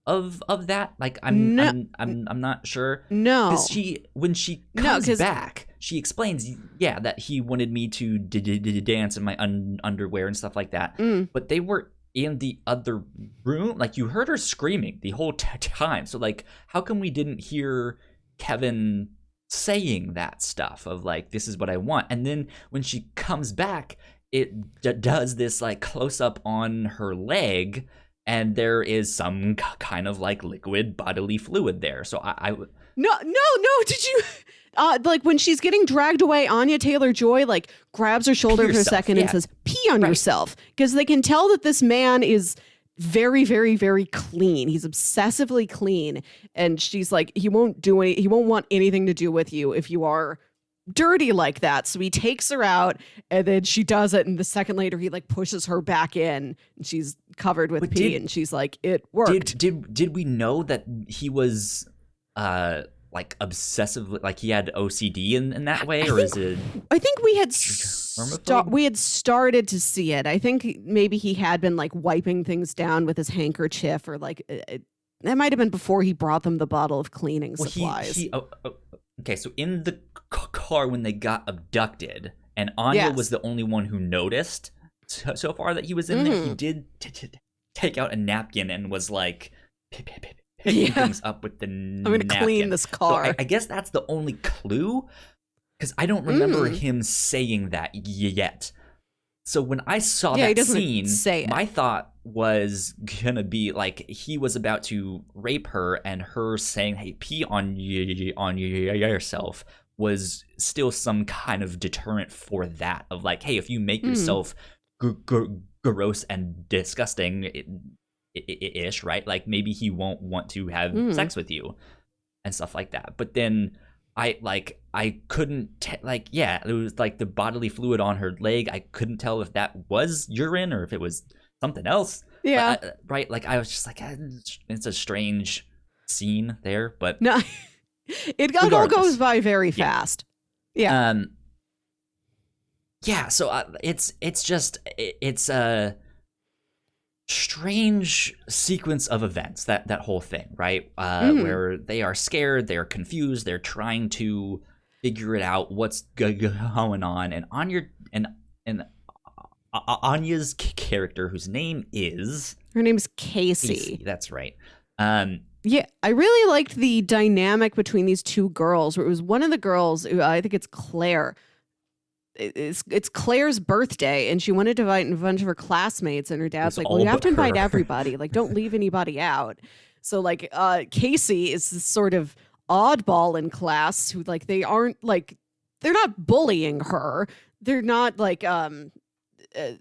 of that. Like, I'm not sure. No. Because when she comes back, she explains, that he wanted me to dance in my underwear and stuff like that. But they were in the other room. Like, you heard her screaming the whole time. So, like, how come we didn't hear Kevin saying that stuff of, like, this is what I want? And then when she comes back, it does this, like, close-up on her leg, and there is some kind of, like, liquid bodily fluid there. So No, did you... like when she's getting dragged away, Anya Taylor-Joy like grabs her shoulder for a second and says, "Pee on yourself," because they can tell that this man is very, very, very clean. He's obsessively clean, and she's like, he won't want anything to do with you if you are dirty like that. So he takes her out, and then she does it, and the second later he like pushes her back in, and she's covered with pee, and she's like, "It worked." Did we know that he was like obsessive, like he had OCD in that way, or is it? I think we had started to see it. I think maybe he had been like wiping things down with his handkerchief, or like that might have been before he brought them the bottle of cleaning supplies. Okay, so in the car when they got abducted, and Anya was the only one who noticed so far that he was in there. He did take out a napkin and was like, picking things up with the napkin. I'm gonna clean this car. So I guess that's the only clue, because I don't remember him saying that yet. So when I saw that scene, my thought was gonna be like he was about to rape her, and her saying, "Hey, pee on yourself," was still some kind of deterrent for that. Of like, hey, if you make yourself gross and disgusting, ish, right? Like, maybe he won't want to have sex with you and stuff like that. But then I couldn't it was like the bodily fluid on her leg. I couldn't tell if that was urine or if it was something else. Yeah. But right. Like, I was just like, it's a strange scene there, but no, it all goes by very fast. Yeah. So it's strange sequence of events, that whole thing, right? Where they are scared, they're confused, they're trying to figure it out, what's going on, and Anya's character, whose name is... Her name's Casey. That's right. Yeah, I really liked the dynamic between these two girls, where it was one of the girls, I think it's Claire. It's Claire's birthday, and she wanted to invite a bunch of her classmates, and her dad's like, well, you have to invite everybody. Like, don't leave anybody out. So, like, Casey is this sort of oddball in class who, like, they aren't, like, they're not bullying her. They're not, like,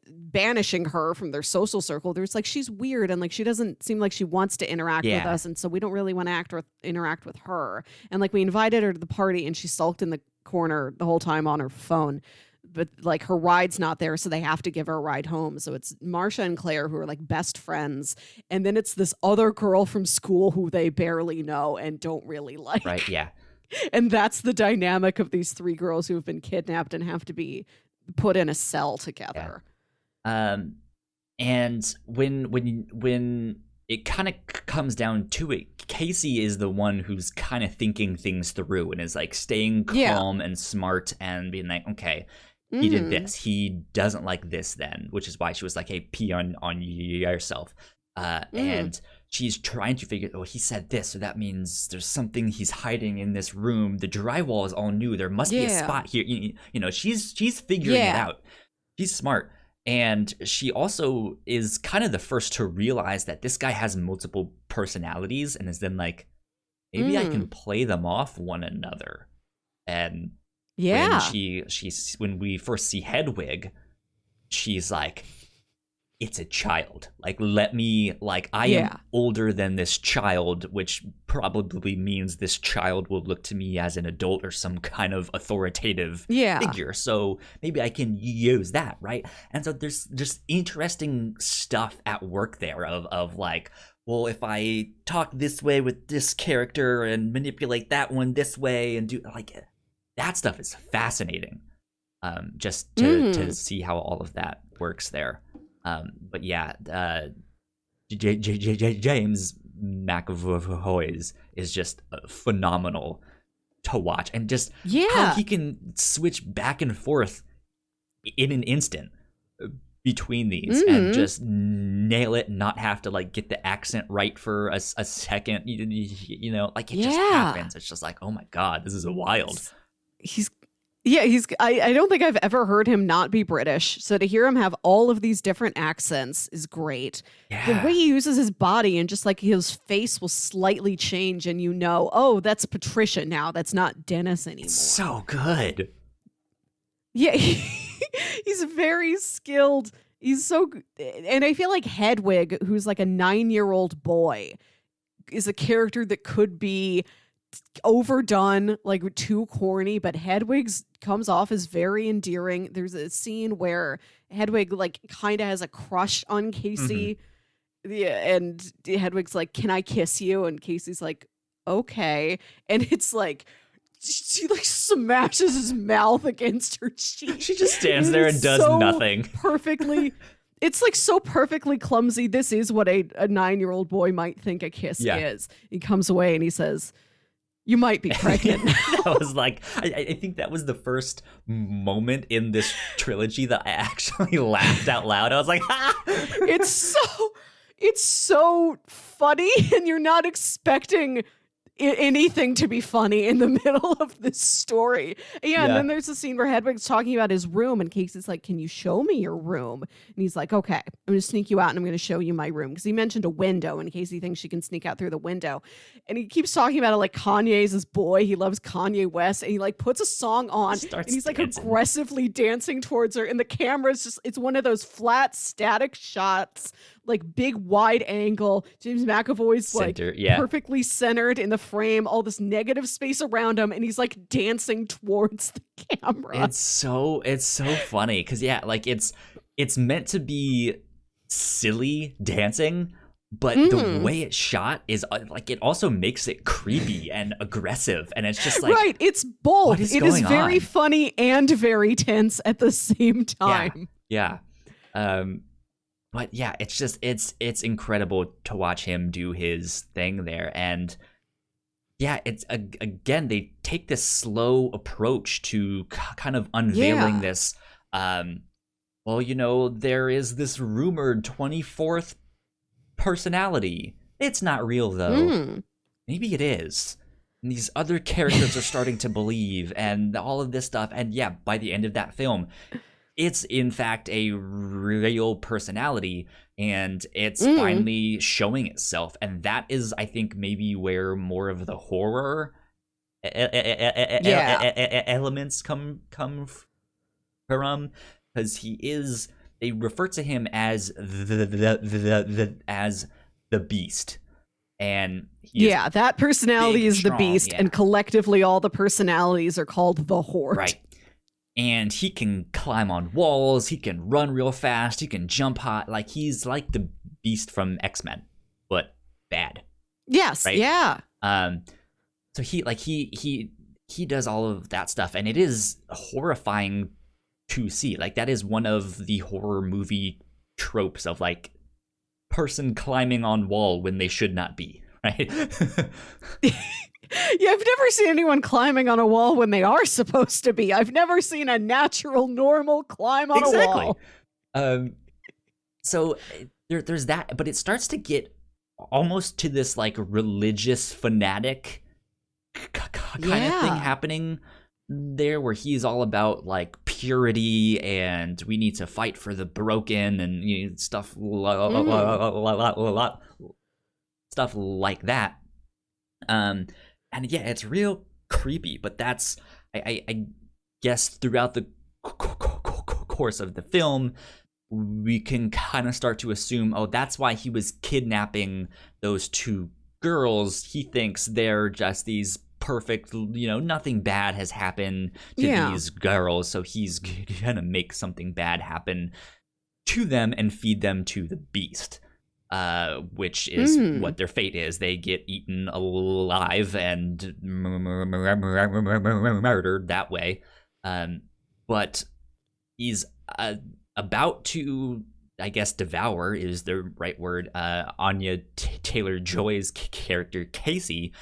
banishing her from their social circle. There's like, she's weird, and like she doesn't seem like she wants to interact with us, and so we don't really want to interact with her. And like, we invited her to the party, and she sulked in the corner the whole time on her phone. But like, her ride's not there, so they have to give her a ride home. So it's Marcia and Claire who are like best friends, and then it's this other girl from school who they barely know and don't really like. Right? Yeah. And that's the dynamic of these three girls who have been kidnapped and have to be put in a cell together. Yeah. And when it kind of comes down to it, Casey is the one who's kind of thinking things through and is like staying calm and smart and being like, okay, he did this, he doesn't like this then, which is why she was like, hey, pee on yourself. And she's trying to figure, oh, he said this, so that means there's something he's hiding in this room. The drywall is all new. There must be a spot here. You know, she's figuring it out. She's smart. And she also is kind of the first to realize that this guy has multiple personalities, and is then like, maybe I can play them off one another. And when we first see Hedwig, she's like, it's a child. Like, let me, like, I am older than this child, which probably means this child will look to me as an adult or some kind of authoritative figure. So maybe I can use that, right? And so there's just interesting stuff at work there of like, well, if I talk this way with this character and manipulate that one this way and do, like, that stuff is fascinating. Just to see how all of that works there. But yeah, James McAvoy is just phenomenal to watch, and just how he can switch back and forth in an instant between these and just nail it, not have to like get the accent right for a second. You know, like, it just happens. It's just like, oh my God, this is wild. I don't think I've ever heard him not be British. So to hear him have all of these different accents is great. The way he uses his body, and just like his face will slightly change, and you know, oh, that's Patricia now. That's not Dennis anymore. It's so good. Yeah, he's very skilled. He's so good. And I feel like Hedwig, who's like a 9-year-old boy, is a character that could be overdone, like too corny, but Hedwig's comes off as very endearing. There's a scene where Hedwig like kind of has a crush on Casey, and Hedwig's like, can I kiss you? And Casey's like, okay. And it's like, she like smashes his mouth against her cheek. She just stands there and does nothing. Perfectly. It's like so perfectly clumsy. This is what a 9-year-old boy might think a kiss is. He comes away and he says, you might be pregnant. That was like, I think that was the first moment in this trilogy that I actually laughed out loud. I was like, ha! It's so funny, and you're not expecting anything to be funny in the middle of this story. And then there's a scene where Hedwig's talking about his room, and Casey's like, can you show me your room? And he's like, okay, I'm going to sneak you out, and I'm going to show you my room. Because he mentioned a window, and Casey thinks she can sneak out through the window. And he keeps talking about it like Kanye's his boy. He loves Kanye West. And he like puts a song on, and he's like aggressively dancing towards her. And the camera's just, it's one of those flat static shots, like big wide angle. James McAvoy's center, like perfectly centered in the frame, all this negative space around him, and he's like dancing towards the camera. It's so funny because like it's meant to be silly dancing, but the way it's shot is like, it also makes it creepy and aggressive, and it's just like, right, it's both. It is very funny and very tense at the same time. but yeah, it's just it's incredible to watch him do his thing there. And yeah, it's again, they take this slow approach to kind of unveiling this. Well, there is this rumored 24th personality. It's not real though. Maybe it is. And these other characters are starting to believe, and all of this stuff. And yeah, by the end of that film, it's in fact a real personality, and it's finally showing itself. And that is, I think, maybe where more of the horror elements come from, because they refer to him as as the beast. And that personality is the beast, and collectively all the personalities are called the Horde. Right. And he can climb on walls, he can run real fast, he can jump high. Like, he's like the beast from X-Men, but bad. Yes, right? Yeah. So he does all of that stuff, and it is horrifying to see. Like, that is one of the horror movie tropes of, like, person climbing on wall when they should not be, right? Yeah, I've never seen anyone climbing on a wall when they are supposed to be. I've never seen a natural, normal climb on a wall. So there's that, but it starts to get almost to this like religious fanatic kind of thing happening there, where he's all about like purity and we need to fight for the broken and stuff stuff like that. And yeah, it's real creepy, but that's I guess throughout the course of the film, we can kind of start to assume, oh, that's why he was kidnapping those two girls. He thinks they're just these perfect, nothing bad has happened to these girls, so he's gonna make something bad happen to them and feed them to the beast, which is what their fate is. They get eaten alive and murdered that way. But he's about to, I guess, devour is the right word, Anya Taylor-Joy's character, Casey,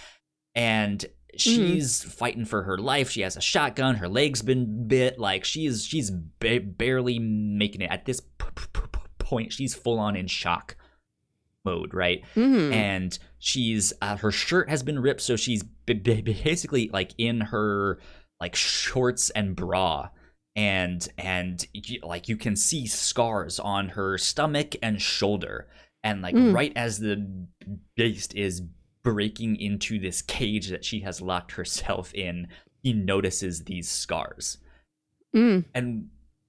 and she's fighting for her life. She has a shotgun. Her leg's been bit. Like, she's barely making it. At this point, she's full on in shock mode, right? And she's her shirt has been ripped, so she's basically like in her like shorts and bra, and like you can see scars on her stomach and shoulder, and like right as the beast is breaking into this cage that she has locked herself in, he notices these scars. And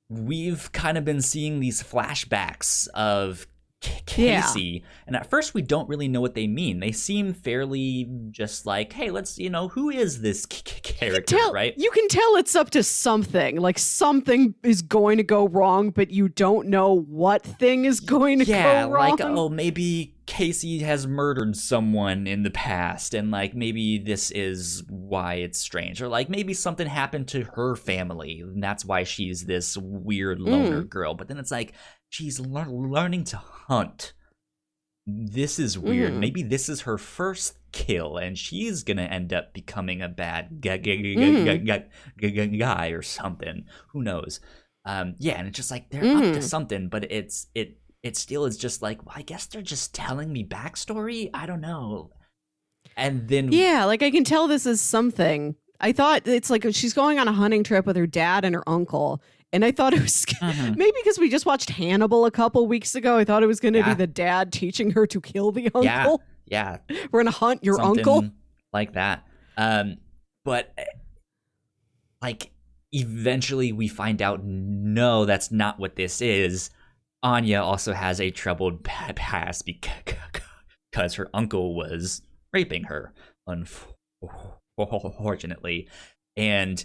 we've kind of been seeing these flashbacks of Casey, and at first we don't really know what they mean. They seem fairly just like, hey, let's, who is this character, right? You can tell it's up to something, like something is going to go wrong, but you don't know what thing is going to go wrong. Yeah, like, oh, maybe Casey has murdered someone in the past, and like maybe this is why it's strange, or like maybe something happened to her family, and that's why she's this weird loner girl. But then it's like, she's learning to hunt. This is weird. Maybe this is her first kill, and she's gonna end up becoming a bad guy or something. Who knows? And it's just like they're up to something, but it still is just like, well, I guess they're just telling me backstory. I don't know. And then like I can tell this is something. I thought it's like she's going on a hunting trip with her dad and her uncle. And I thought it was maybe because we just watched Hannibal a couple weeks ago. I thought it was going to be the dad teaching her to kill the uncle. Yeah. We're going to hunt your something uncle. Like that. But like eventually we find out, no, that's not what this is. Anya also has a troubled past because her uncle was raping her, unfortunately. And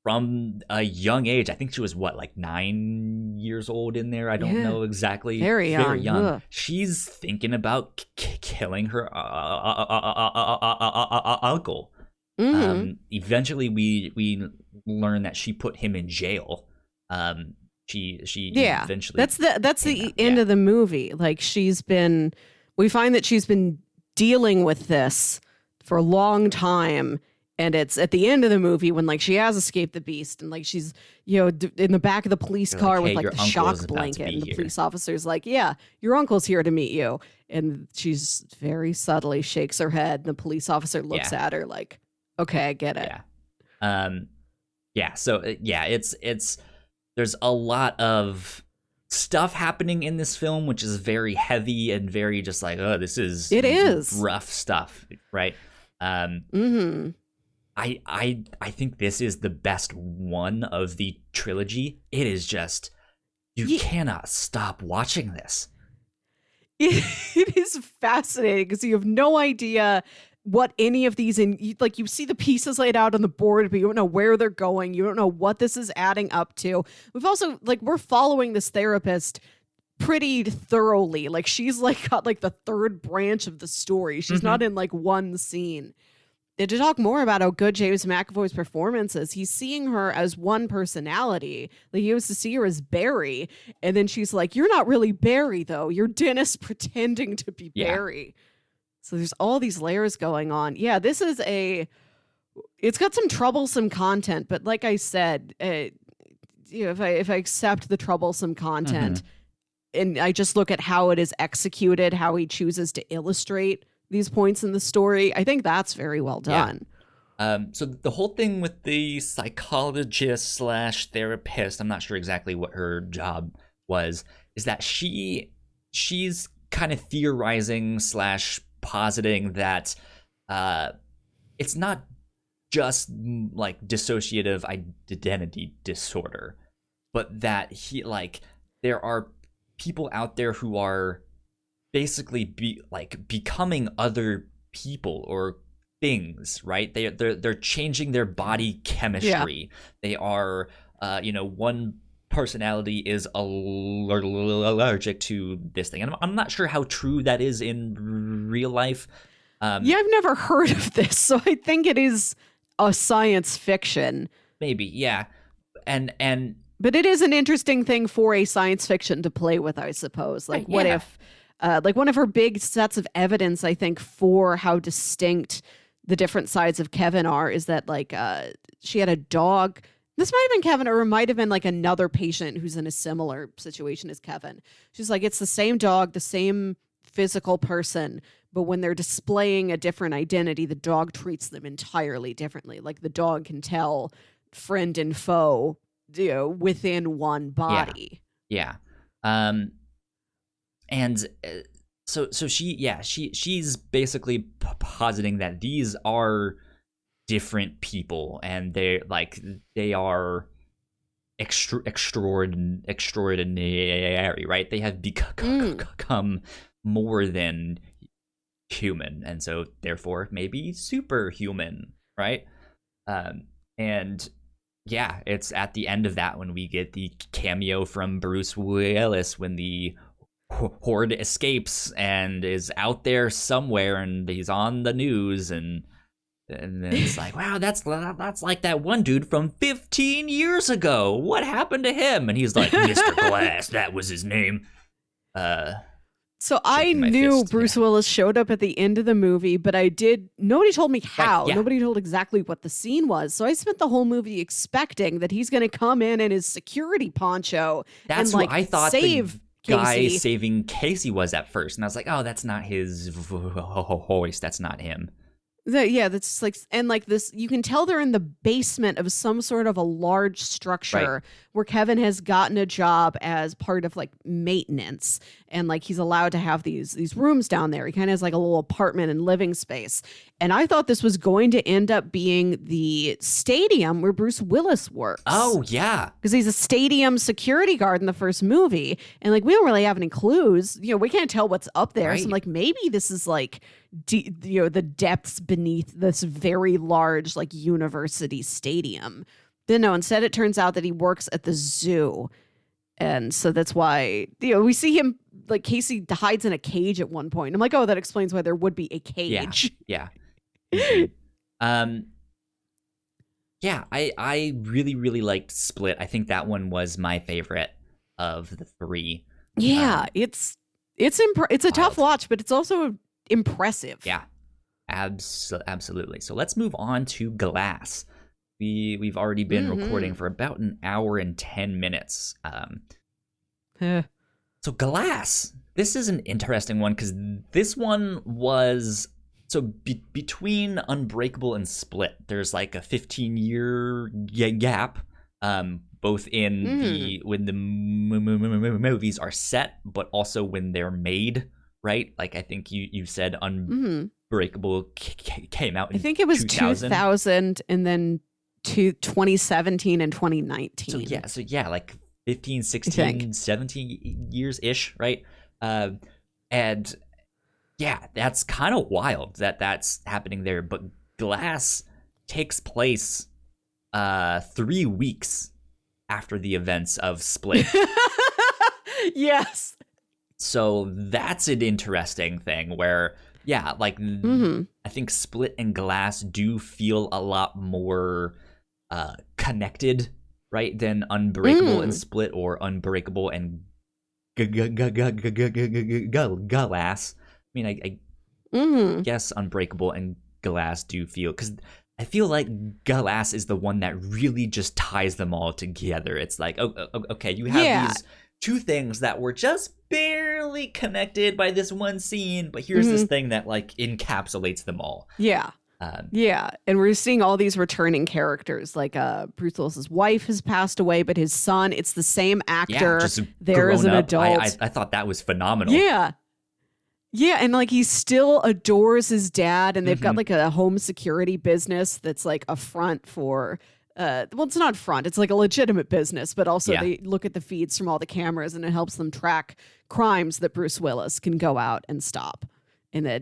from a young age, I think she was like 9 years old in there. I don't know exactly. Very young. Ugh. She's thinking about killing her uncle. Eventually, we learn that she put him in jail. she Yeah, eventually that's the end of the movie. Like we find that she's been dealing with this for a long time, and it's at the end of the movie when like she has escaped the beast, and like she's in the back of the police car with like the shock blanket, and the police officer's like, "Yeah, your uncle's here to meet you," and she's very subtly shakes her head, and the police officer looks at her like, "Okay, I get it." Yeah. So it's there's a lot of stuff happening in this film, which is very heavy and very just like, oh, this is rough stuff, right? I think this is the best one of the trilogy. It is just you cannot stop watching this. It is fascinating because you have no idea what any of these like you see the pieces laid out on the board, but you don't know where they're going. You don't know what this is adding up to. We've also like we're following this therapist pretty thoroughly. Like she's like got like the third branch of the story. She's not in like one scene. And to talk more about how good James McAvoy's performance is, he's seeing her as one personality. Like he used to see her as Barry, and then she's like, "You're not really Barry, though. You're Dennis pretending to be Barry." So there's all these layers going on. Yeah, this is it's got some troublesome content, but like I said, if I accept the troublesome content and I just look at how it is executed, how he chooses to illustrate these points in the story, I think that's very well done. So the whole thing with the psychologist / therapist, I'm not sure exactly what her job was, is that she's kind of theorizing / positing that it's not just like dissociative identity disorder, but that there are people out there who are basically becoming other people or things, right? They're changing their body chemistry. They are one personality is allergic to this thing, and I'm not sure how true that is in real life. I've never heard of this, so I think it is a science fiction. Maybe, yeah. But it is an interesting thing for a science fiction to play with, I suppose. Like, what if like one of her big sets of evidence, I think, for how distinct the different sides of Kevin are is that like she had a dog. This might have been Kevin, or it might have been like another patient who's in a similar situation as Kevin. She's like, it's the same dog, the same physical person, but when they're displaying a different identity, the dog treats them entirely differently. Like the dog can tell friend and foe, within one body. Yeah. And so she's basically positing that these are different people, and they are extraordinary, right? They have become more than human, and so therefore maybe superhuman, right? And yeah, it's at the end of that when we get the cameo from Bruce Willis when the horde escapes and is out there somewhere, and he's on the news, and then it's like, wow, that's like that one dude from 15 years ago. What happened to him? And he's like, Mr. Glass, that was his name. So I knew Bruce Willis showed up at the end of the movie, but nobody told me how. Nobody told exactly what the scene was. So I spent the whole movie expecting that he's going to come in his security poncho. That's and what I thought save guy Casey. Saving Casey was at first. And I was like, oh, that's not his voice. That's not him. That's like, and like this, you can tell they're in the basement of some sort of a large structure where Kevin has gotten a job as part of like maintenance, and like he's allowed to have these rooms down there. He kind of has like a little apartment and living space. And I thought this was going to end up being the stadium where Bruce Willis works. Oh, yeah. Because he's a stadium security guard in the first movie. And like, we don't really have any clues. We can't tell what's up there. Right. So I'm like, maybe this is like, the depths beneath this very large like university stadium. But no, instead it turns out that he works at the zoo. And so that's why, we see him, like Casey hides in a cage at one point. I'm like, oh, that explains why there would be a cage. Yeah. Yeah, I really, really liked Split. I think that one was my favorite of the three. Yeah, it's a tough watch, but it's also impressive. Yeah, absolutely. So let's move on to Glass. We've already been recording for about an hour and 10 minutes. So Glass, this is an interesting one because this one was between Unbreakable and Split. There's like a 15-year gap, both in when the movies are set, but also when they're made. Right? Like I think you said Unbreakable came out in I think it was 2000 and then 2017 and 2019. So yeah, like 15, 16, 17 years-ish, right? And yeah, that's kind of wild that that's happening there. But Glass takes place 3 weeks after the events of Split. Yes. So that's an interesting thing where, yeah, like I think Split and Glass do feel a lot more connected, right, than Unbreakable and Split, or Unbreakable and Glass. I mean, I guess Unbreakable and Glass do feel, because I feel like Glass is the one that really just ties them all together. It's like, okay, you have these two things that were just barely connected by this one scene, but here's this thing that like encapsulates them all. Yeah. And we're seeing all these returning characters. Like Bruce Willis's wife has passed away, but his son, it's the same actor there as an adult. I thought that was phenomenal. Yeah, and like he still adores his dad, and they've got like a home security business that's like a front for well, it's not front, it's like a legitimate business, but also they look at the feeds from all the cameras and it helps them track crimes that Bruce Willis can go out and stop. And then,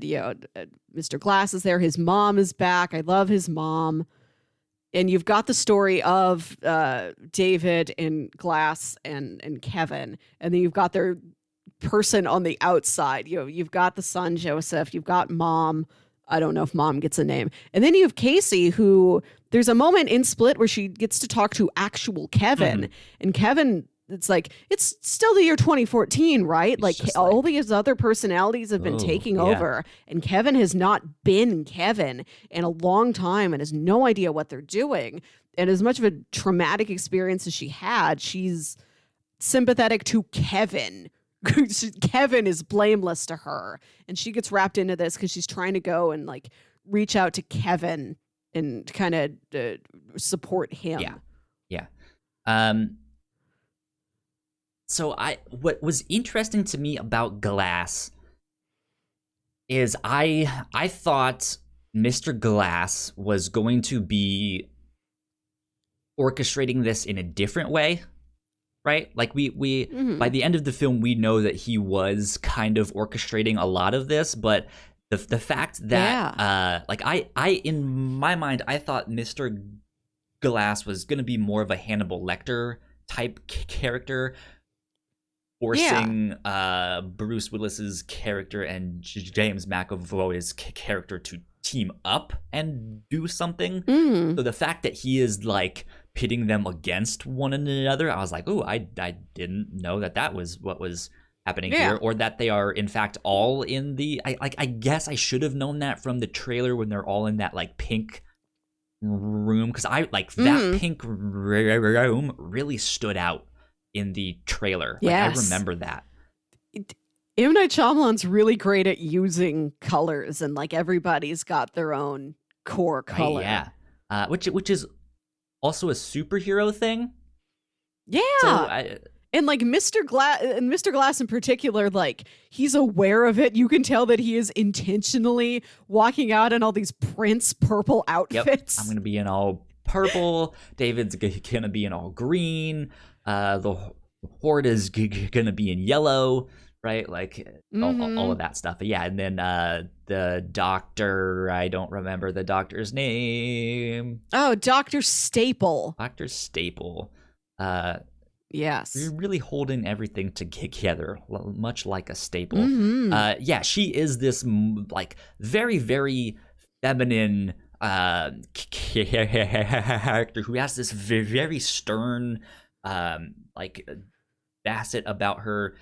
Mr. Glass is there. His mom is back. I love his mom. And you've got the story of David and Glass and Kevin. And then you've got their person on the outside. You've got the son, Joseph. You've got mom. I don't know if mom gets a name. And then you have Casey, who there's a moment in Split where she gets to talk to actual Kevin. And Kevin, it's like, it's still the year 2014, right? Like all these other personalities have been taking over, and Kevin has not been Kevin in a long time and has no idea what they're doing. And as much of a traumatic experience as she had, she's sympathetic to Kevin. Kevin is blameless to her, and she gets wrapped into this because she's trying to go and like reach out to Kevin and kind of support him. Yeah. So what was interesting to me about Glass is I thought Mr. Glass was going to be orchestrating this in a different way, right? Like we by the end of the film, we know that he was kind of orchestrating a lot of this, but the fact that like I in my mind, I thought Mr. Glass was going to be more of a Hannibal Lecter type character, forcing Bruce Willis's character and James McAvoy's character to team up and do something. So the fact that he is like pitting them against one another, I was like, oh, I didn't know that was what was happening here, or that they are in fact all in the I guess I should have known that from the trailer when they're all in that like pink room, because I like that pink room really stood out in the trailer. Like, I remember that. M. Night Shyamalan's really great at using colors, and like everybody's got their own core color. Which is also a superhero thing. And like Mr. Glass in particular, like he's aware of it. You can tell that he is intentionally walking out in all these Prince purple outfits. I'm gonna be in all purple. David's gonna be in all green. The Horde is gonna be in yellow, right? Like all of that stuff. But yeah, and then the doctor, I don't remember the doctor's name. Oh, Dr. Staple. Dr. Staple. Yes. You're really holding everything together, much like a staple. She is this like very, very feminine, character who has this very stern like facet about her.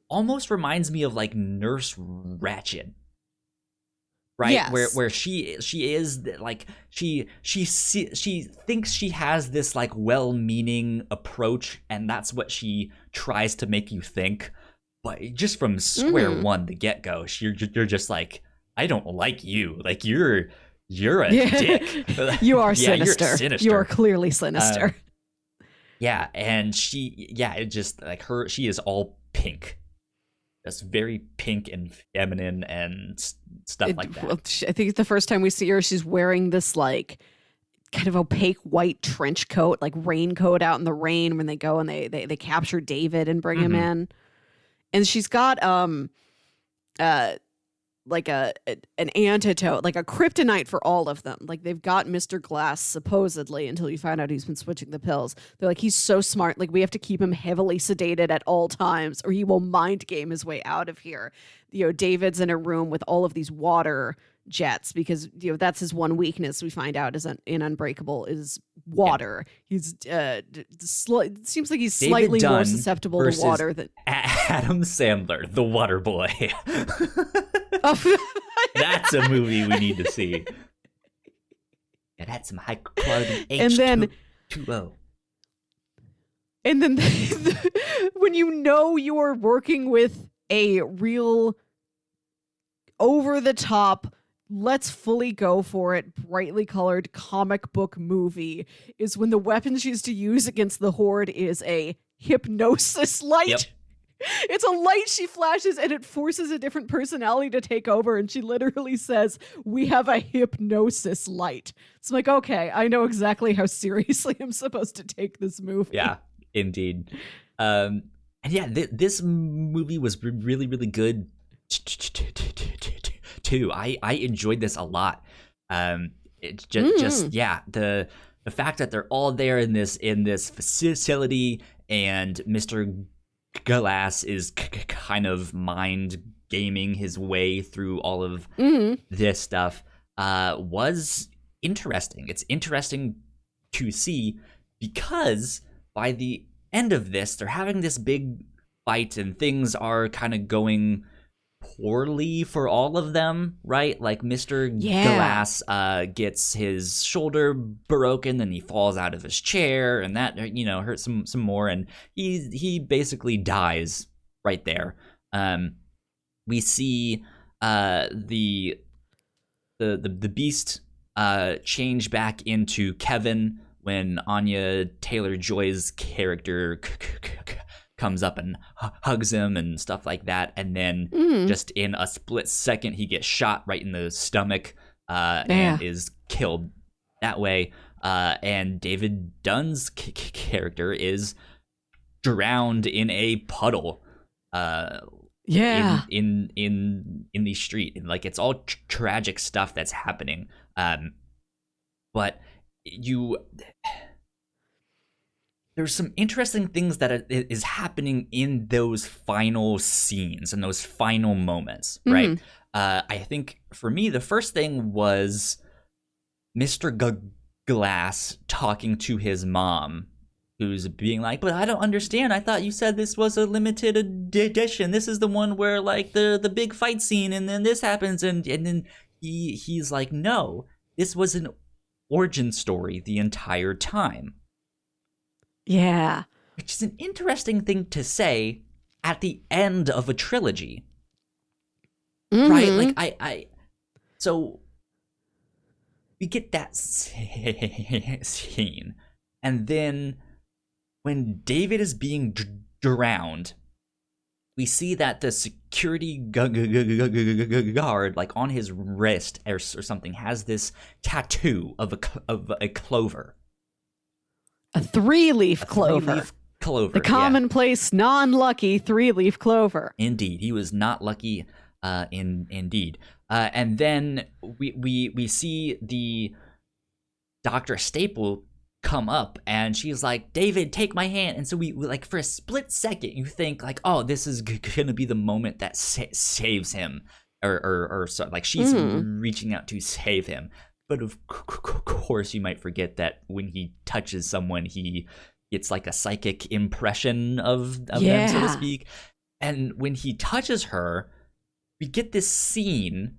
Almost reminds me of like Nurse Ratched, right? Yes. Where she is like she thinks she has this like well-meaning approach, and that's what she tries to make you think. But just from square one, the get-go, you're just like, I don't like you. Like you're a dick. You are sinister. You're sinister. You are clearly sinister. Yeah, and it just like her. She is all pink. That's very pink and feminine and stuff like that. Well, I think it's the first time we see her, she's wearing this like kind of opaque white trench coat, like raincoat out in the rain when they go and they capture David and bring him in. And she's got like an antidote, like a kryptonite for all of them. Like they've got Mr. Glass supposedly, until you find out he's been switching the pills. They're like, he's so smart. Like we have to keep him heavily sedated at all times, or he will mind game his way out of here. You know, David's in a room with all of these water jets because, you know, that's his one weakness. We find out is in Unbreakable is water. Yeah. He's seems like he's David slightly Dunn more susceptible to water than Adam Sandler, the Water Boy. That's a movie we need to see. It had some high quality H2O. And then when you know you're working with a real over the top, let's fully go for it, brightly colored comic book movie, is when the weapon she's to use against the Horde is a hypnosis light. Yep. It's a light she flashes and it forces a different personality to take over, and she literally says, we have a hypnosis light. It's like, okay, I know exactly how seriously I'm supposed to take this movie. Yeah, indeed. And yeah, this movie was really, really good too. I enjoyed this a lot. It's just yeah, the fact that they're all there in this facility, and Mr. Glass is kind of mind gaming his way through all of this stuff was interesting. It's interesting to see because by the end of this, they're having this big fight and things are kind of going poorly for all of them, right? Like Mr. Glass gets his shoulder broken, and he falls out of his chair, and that, you know, hurts some more, and he basically dies right there. We see the Beast change back into Kevin when Anya Taylor-Joy's character comes up and hugs him and stuff like that, and then just in a split second he gets shot right in the stomach and is killed that way. And David Dunn's character is drowned in a puddle in the street, and like it's all tragic stuff that's happening. But there's some interesting things that is happening in those final scenes and those final moments, right? I think for me, the first thing was Mr. Glass talking to his mom, who's being like, but I don't understand. I thought you said this was a limited edition. This is the one where like the big fight scene and then this happens. And then he's like, no, this was an origin story the entire time. Yeah. Which is an interesting thing to say at the end of a trilogy. Right? Like, so we get that scene. And then when David is being drowned, we see that the security guard, like on his wrist or something, has this tattoo of a clover. A three-leaf clover. The commonplace, non-lucky three-leaf clover. Indeed, he was not lucky. Indeed. And then we see the Dr. Staple come up, and she's like, David, take my hand. And so we like, for a split second, you think like, oh, this is gonna be the moment that saves him. or so, like she's reaching out to save him. But of course, you might forget that when he touches someone, he gets like a psychic impression of them, so to speak. And when he touches her, we get this scene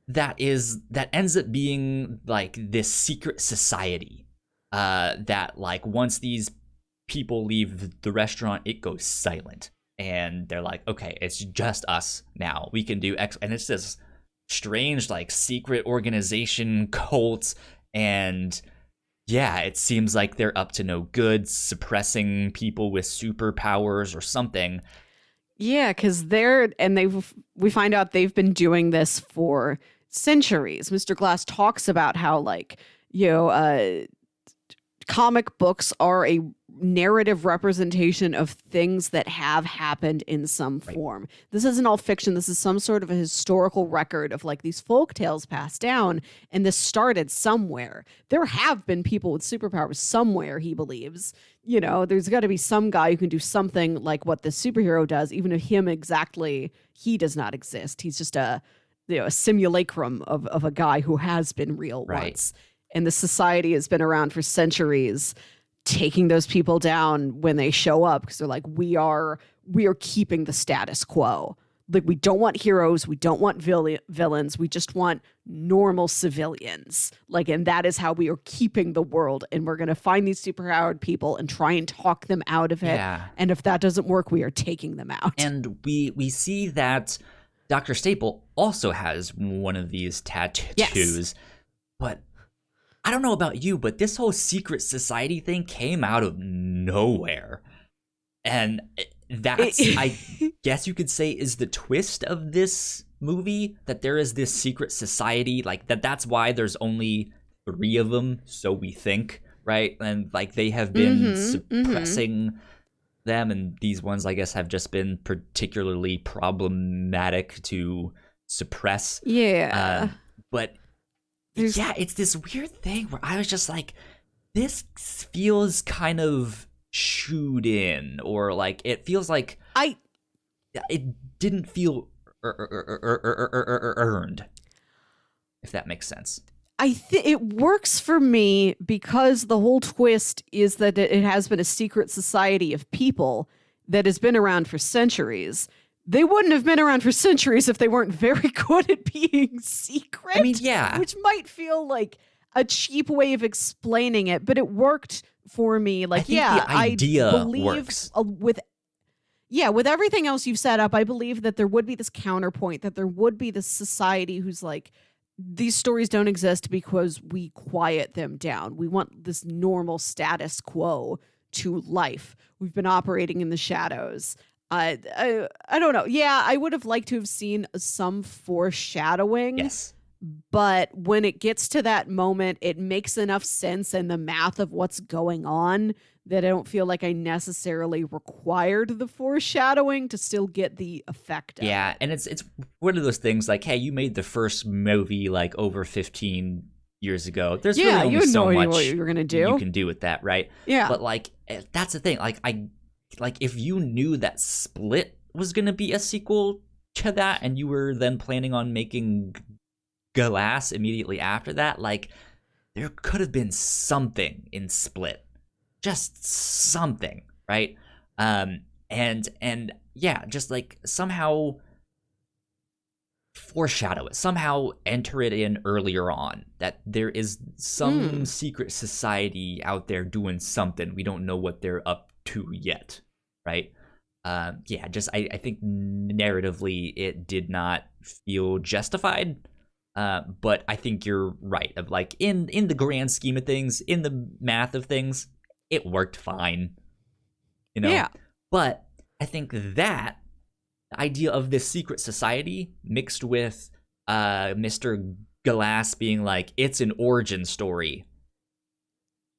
that ends up being like this secret society that like once these people leave the restaurant, it goes silent. And they're like, okay, it's just us now. We can do X. And it's this strange, like, secret organization, cult. And yeah, it seems like they're up to no good, suppressing people with superpowers or something. Yeah, because we find out they've been doing this for centuries. Mr. Glass talks about how, like, comic books are a narrative representation of things that have happened in some form. Right. This isn't all fiction. This is some sort of a historical record of like these folk tales passed down, and this started somewhere. There have been people with superpowers somewhere, he believes. There's got to be some guy who can do something like what this superhero does, even if he does not exist. He's just a simulacrum of a guy who has been real once. And the society has been around for centuries, taking those people down when they show up because they're like, we are keeping the status quo. Like, we don't want heroes, we don't want villains, we just want normal civilians. Like, and that is how we are keeping the world. And we're going to find these superpowered people and try and talk them out of it. Yeah. And if that doesn't work, we are taking them out. And we see that Dr. Staple also has one of these tattoos. Yes. But I don't know about you, but this whole secret society thing came out of nowhere. And that's, I guess you could say, is the twist of this movie, that there is this secret society, like that's why there's only 3 of them, so we think, right? And like they have been suppressing them, and these ones, I guess, have just been particularly problematic to suppress. Yeah. But yeah, it's this weird thing where I was just like, this feels kind of shooed in, or like it feels like it didn't feel earned, if that makes sense. I think it works for me because the whole twist is that it has been a secret society of people that has been around for centuries. They wouldn't have been around for centuries if they weren't very good at being secret. I mean, yeah. Which might feel like a cheap way of explaining it, but it worked for me. Like, the idea I believe works. With everything else you've set up, I believe that there would be this counterpoint, that there would be this society who's like, these stories don't exist because we quiet them down. We want this normal status quo to life. We've been operating in the shadows. I don't know. Yeah, I would have liked to have seen some foreshadowing. Yes. But when it gets to that moment, it makes enough sense in the math of what's going on that I don't feel like I necessarily required the foreshadowing to still get the effect of it. And it's one of those things like, hey, you made the first movie like over 15 years ago. There's really only so much what you're gonna do. You can do with that, right? Yeah. But like, that's the thing. Like if you knew that Split was going to be a sequel to that, and you were then planning on making Glass immediately after that, like there could have been something in Split, just something, right? And yeah, just like somehow foreshadow it, somehow enter it in earlier on, that there is some secret society out there doing something. We don't know what they're up to yet, right? I think narratively it did not feel justified, but I think you're right, of like in the grand scheme of things, in the math of things, it worked fine, Yeah. But I think that the idea of this secret society mixed with Mr. Glass being like, it's an origin story,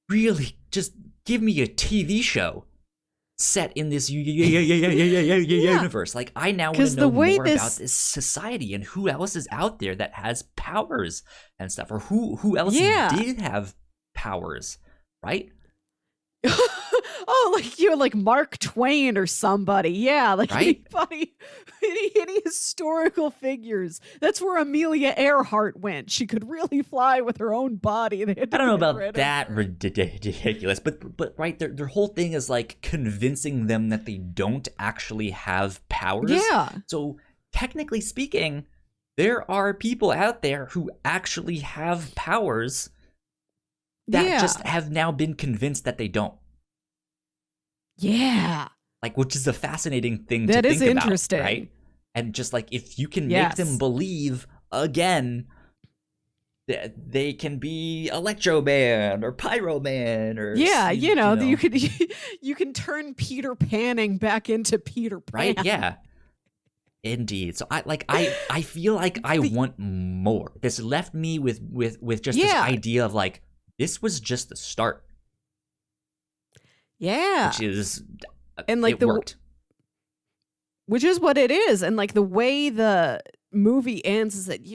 really just give me a TV show set in this universe. Like, I now want to know more about this society and who else is out there that has powers and stuff, or who else did have powers, right? Oh, like Mark Twain or somebody. Yeah, like right? anybody, any historical figures. That's where Amelia Earhart went. She could really fly with her own body. They had to I don't know get about rid of that her. ridiculous, but right, their whole thing is like convincing them that they don't actually have powers. Yeah. So technically speaking, there are people out there who actually have powers that just have now been convinced that they don't. Yeah. Like, which is a fascinating thing to That is think about, interesting. right? And just like, if you can Yes. make them believe again that they can be Electro Man or Pyro Man, or you can turn Peter Panning back into Peter Pan. Right? Yeah. Indeed. So I feel like I want more. This left me with just this idea of like, this was just the start. Yeah. Which is, and like it worked. Which is what it is. And like the way the movie ends is that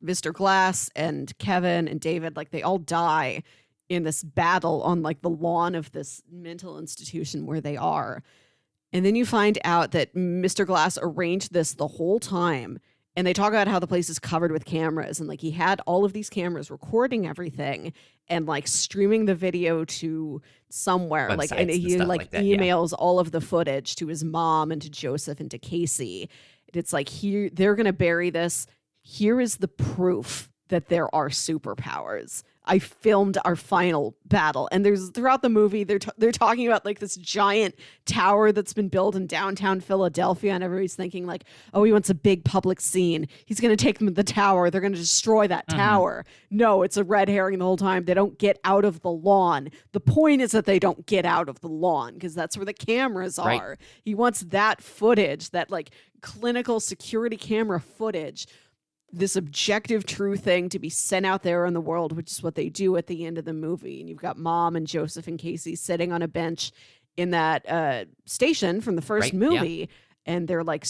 Mr. Glass and Kevin and David, like they all die in this battle on like the lawn of this mental institution where they are. And then you find out that Mr. Glass arranged this the whole time. And they talk about how the place is covered with cameras, and like he had all of these cameras recording everything and like streaming the video to somewhere. Websites like, and he like that, emails all of the footage to his mom and to Joseph and to Casey. And it's like, here, they're going to bury this. Here is the proof that there are superpowers. I filmed our final battle, and there's throughout the movie they're talking about like this giant tower that's been built in downtown Philadelphia, and everybody's thinking like, oh, he wants a big public scene. He's going to take them to the tower. They're going to destroy that tower. No, it's a red herring the whole time. They don't get out of the lawn. The point is that they don't get out of the lawn because that's where the cameras are. Right. He wants that footage, that like clinical security camera footage, this objective true thing to be sent out there in the world, which is what they do at the end of the movie. And you've got Mom and Joseph and Casey sitting on a bench in that station from the first movie, and they're like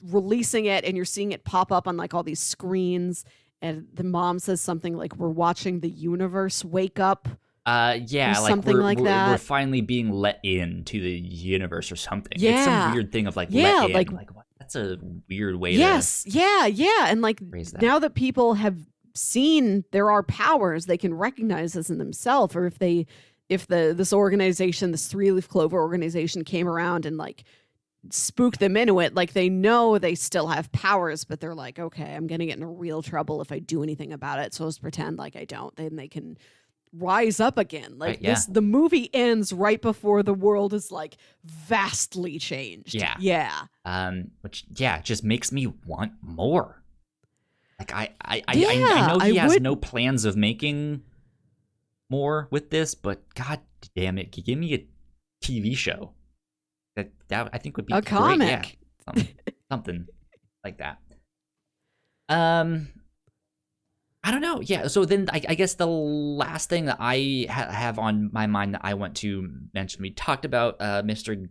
releasing it, and you're seeing it pop up on like all these screens. And the mom says something like, "We're watching the universe wake up." Like something like that. We're finally being let into the universe or something. Yeah. It's some weird thing of like let in. Like what? That's a weird way to and like now that people have seen there are powers, they can recognize this in themselves. Or if this organization, this 3-Leaf Clover organization, came around and like spooked them into it, like they know they still have powers, but they're like, okay, I'm gonna get in real trouble if I do anything about it, so let's pretend like I don't. Then they can rise up again. Like the movie ends right before the world is like vastly changed. Which just makes me want more. Like I know he has no plans of making more with this, but god damn it, give me a TV show. That I think would be a great. comic. Yeah, something like that. I don't know. Yeah. So then I guess the last thing that I have on my mind that I want to mention, we talked about Mr.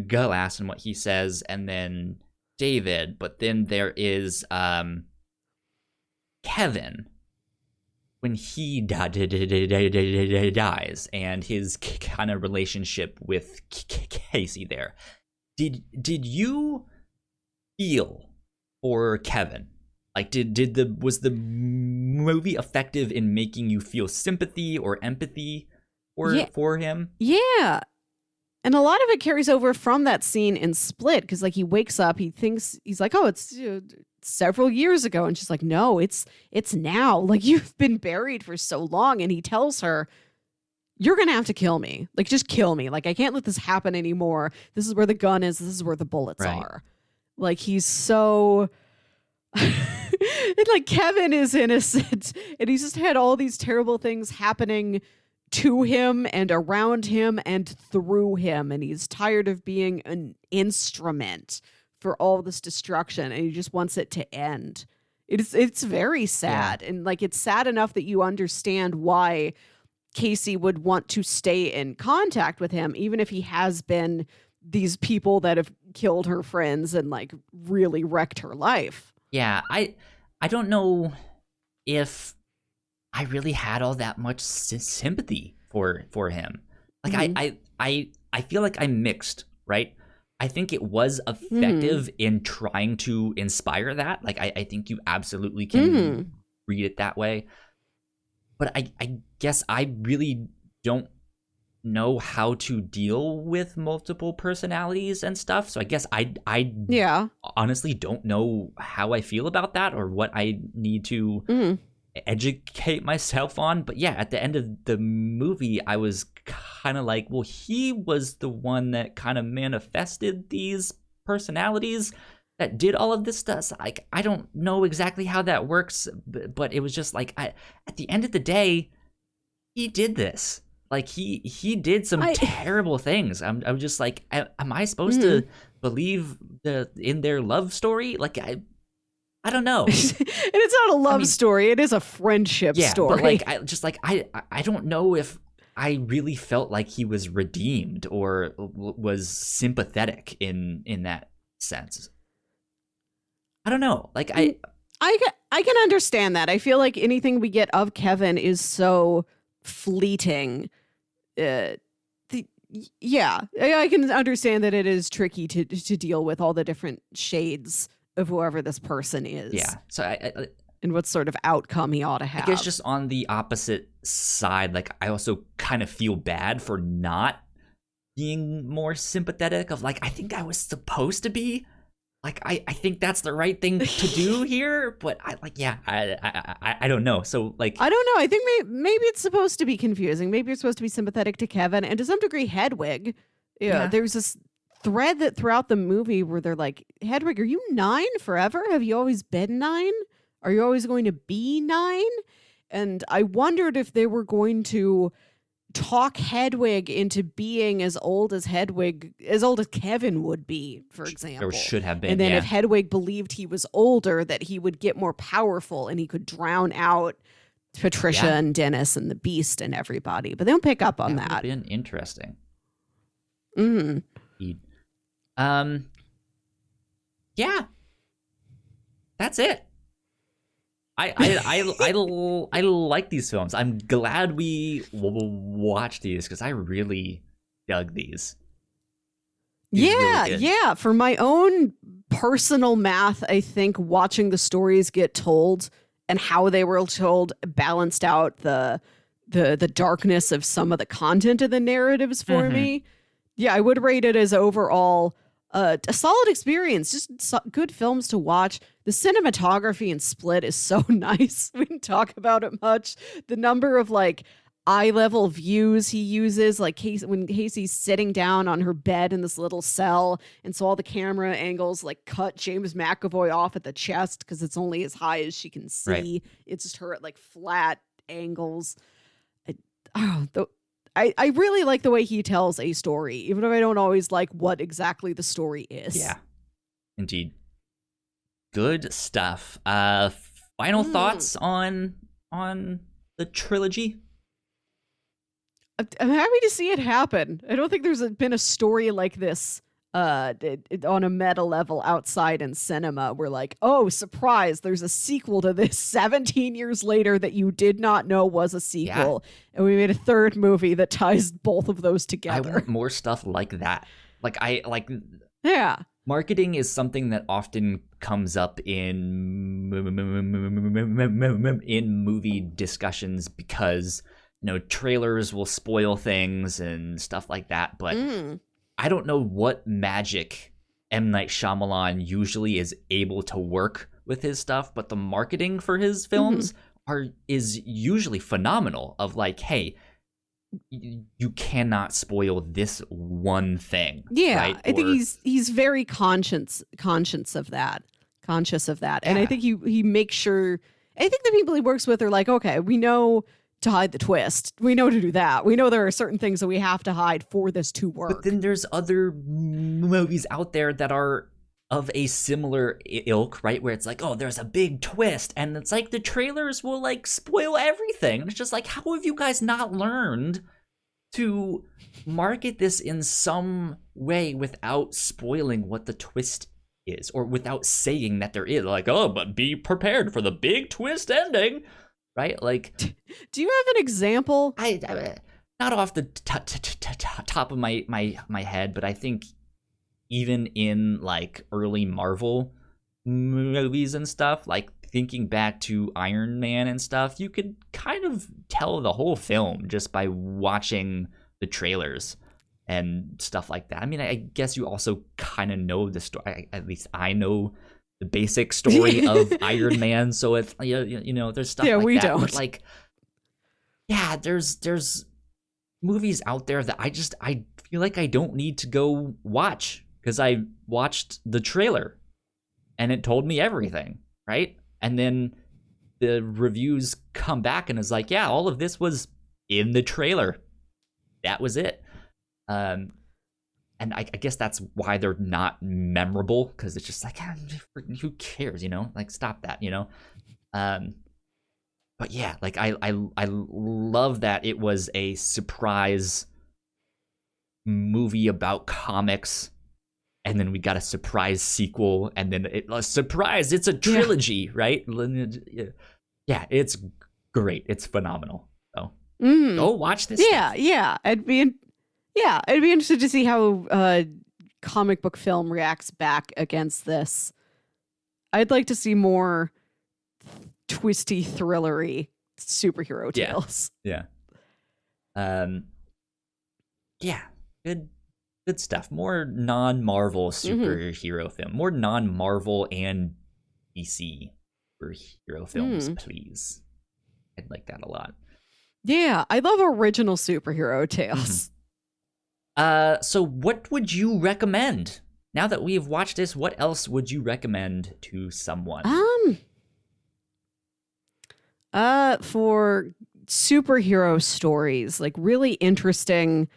Glass and what he says, and then David, but then there is Kevin when he dies, and his kind of relationship with Casey there. Did you feel for Kevin? Like, was the movie effective in making you feel sympathy or empathy for him? Yeah. And a lot of it carries over from that scene in Split, because like he wakes up, he thinks, he's like, oh, it's several years ago, and she's like, no, it's now. Like, you've been buried for so long. And he tells her, you're gonna have to kill me. Like, just kill me. Like, I can't let this happen anymore. This is where the gun is. This is where the bullets are. Like, he's so and like Kevin is innocent, and he's just had all these terrible things happening to him and around him and through him, and he's tired of being an instrument for all this destruction, and he just wants it to end. It's very sad, and like it's sad enough that you understand why Casey would want to stay in contact with him, even if he has been these people that have killed her friends and like really wrecked her life. Yeah, I don't know if I really had all that much sympathy for him. Like I I feel like I'm mixed, right? I think it was effective in trying to inspire that. Like, I think you absolutely can read it that way. But I guess I really don't know how to deal with multiple personalities and stuff. So I guess I honestly don't know how I feel about that or what I need to educate myself on. But yeah, at the end of the movie, I was kind of like, well, he was the one that kind of manifested these personalities that did all of this stuff. So I don't know exactly how that works, but it was just like, at the end of the day, he did this. Like, he did some terrible things. I'm just like, am I supposed to believe in their love story? Like, I don't know. And it's not a love story. It is a friendship story. But I don't know if I really felt like he was redeemed or was sympathetic in that sense. I don't know. Like, I can understand that. I feel like anything we get of Kevin is so fleeting. I can understand that it is tricky to deal with all the different shades of whoever this person is. Yeah. So and what sort of outcome he ought to have. I guess just on the opposite side, like, I also kind of feel bad for not being more sympathetic of like, I think I was supposed to be. Like, I think that's the right thing to do here, but I don't know. So, like, I don't know. I think maybe it's supposed to be confusing. Maybe you're supposed to be sympathetic to Kevin and to some degree Hedwig. Yeah. There's this thread that throughout the movie where they're like, Hedwig, are you 9 forever? Have you always been 9? Are you always going to be 9? And I wondered if they were going to talk Hedwig into being as old as Kevin would be, for example. Or should have been. And then if Hedwig believed he was older, that he would get more powerful and he could drown out Patricia and Dennis and the Beast and everybody. But they don't pick up on that. That would have been interesting. Yeah. That's it. I like these films. I'm glad we watched these because I really dug these. Yeah. For my own personal math, I think watching the stories get told and how they were told balanced out the darkness of some of the content of the narratives for me. Yeah, I would rate it as overall a solid experience. Just good films to watch. The cinematography in Split is so nice. We didn't talk about it much. The number of like eye level views he uses, like when Casey's sitting down on her bed in this little cell, and so all the camera angles like cut James McAvoy off at the chest because it's only as high as she can see. Right. It's just her at like flat angles. I really like the way he tells a story, even if I don't always like what exactly the story is. Yeah, indeed. Good stuff. Final thoughts on the trilogy? I'm happy to see it happen. I don't think there's been a story like this on a meta level outside in cinema. We're like, oh, surprise, there's a sequel to this 17 years later that you did not know was a sequel. Yeah. And we made a third movie that ties both of those together. I want more stuff like that. Yeah. Marketing is something that often comes up in movie discussions because, trailers will spoil things and stuff like that. But I don't know what magic M. Night Shyamalan usually is able to work with his stuff, but the marketing for his films is usually phenomenal. Of like, hey, you cannot spoil this one thing. Yeah, right? I think he's very conscious of that. And I think he makes sure. I think the people he works with are like, okay, we know to hide the twist. We know to do that. We know there are certain things that we have to hide for this to work. But then there's other movies out there that are of a similar ilk, right? Where it's like, oh, there's a big twist. And it's like the trailers will like spoil everything. And it's just like, how have you guys not learned to market this in some way without spoiling what the twist is? Or without saying that there is, like, oh, but be prepared for the big twist ending. Right? Like, do you have an example? not off the top of my head, but I think even in like early Marvel movies and stuff, like thinking back to Iron Man and stuff, you could kind of tell the whole film just by watching the trailers and stuff like that. I mean, I guess you also kind of know the story. At least I know the basic story of Iron Man, so it's you know there's stuff like we that. don't. But like, yeah, there's movies out there that I feel like I don't need to go watch because I watched the trailer and it told me everything, right? And then the reviews come back and it's like, yeah, all of this was in the trailer. That was it. And I guess that's why they're not memorable, because it's just like, who cares, you know? Like, stop that, you know? But yeah, like I love that it was a surprise movie about comics, and then we got a surprise sequel, and then surprise, it's a trilogy, right? Yeah, it's great. It's phenomenal. So go watch this. Yeah. I'd be interested to see how comic book film reacts back against this. I'd like to see more twisty, thrillery superhero tales. Yeah. Yeah. Good stuff. More non-Marvel superhero film. More non-Marvel and DC superhero films, please. I'd like that a lot. Yeah, I love original superhero tales. So what would you recommend? Now that we have watched this, what else would you recommend to someone? For superhero stories, like really interesting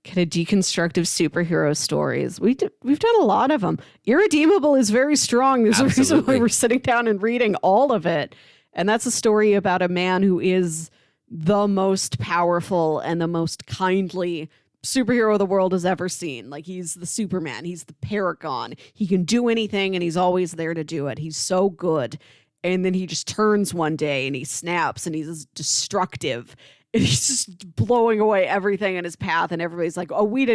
kind of deconstructive superhero stories. We've done a lot of them. Irredeemable is very strong. There's a reason why we're sitting down and reading all of it. And that's a story about a man who is the most powerful and the most kindly superhero the world has ever seen. Like, he's the Superman. He's the paragon. He can do anything and he's always there to do it. He's so good. And then he just turns one day and he snaps and he's destructive. And he's just blowing away everything in his path. And everybody's like, oh, we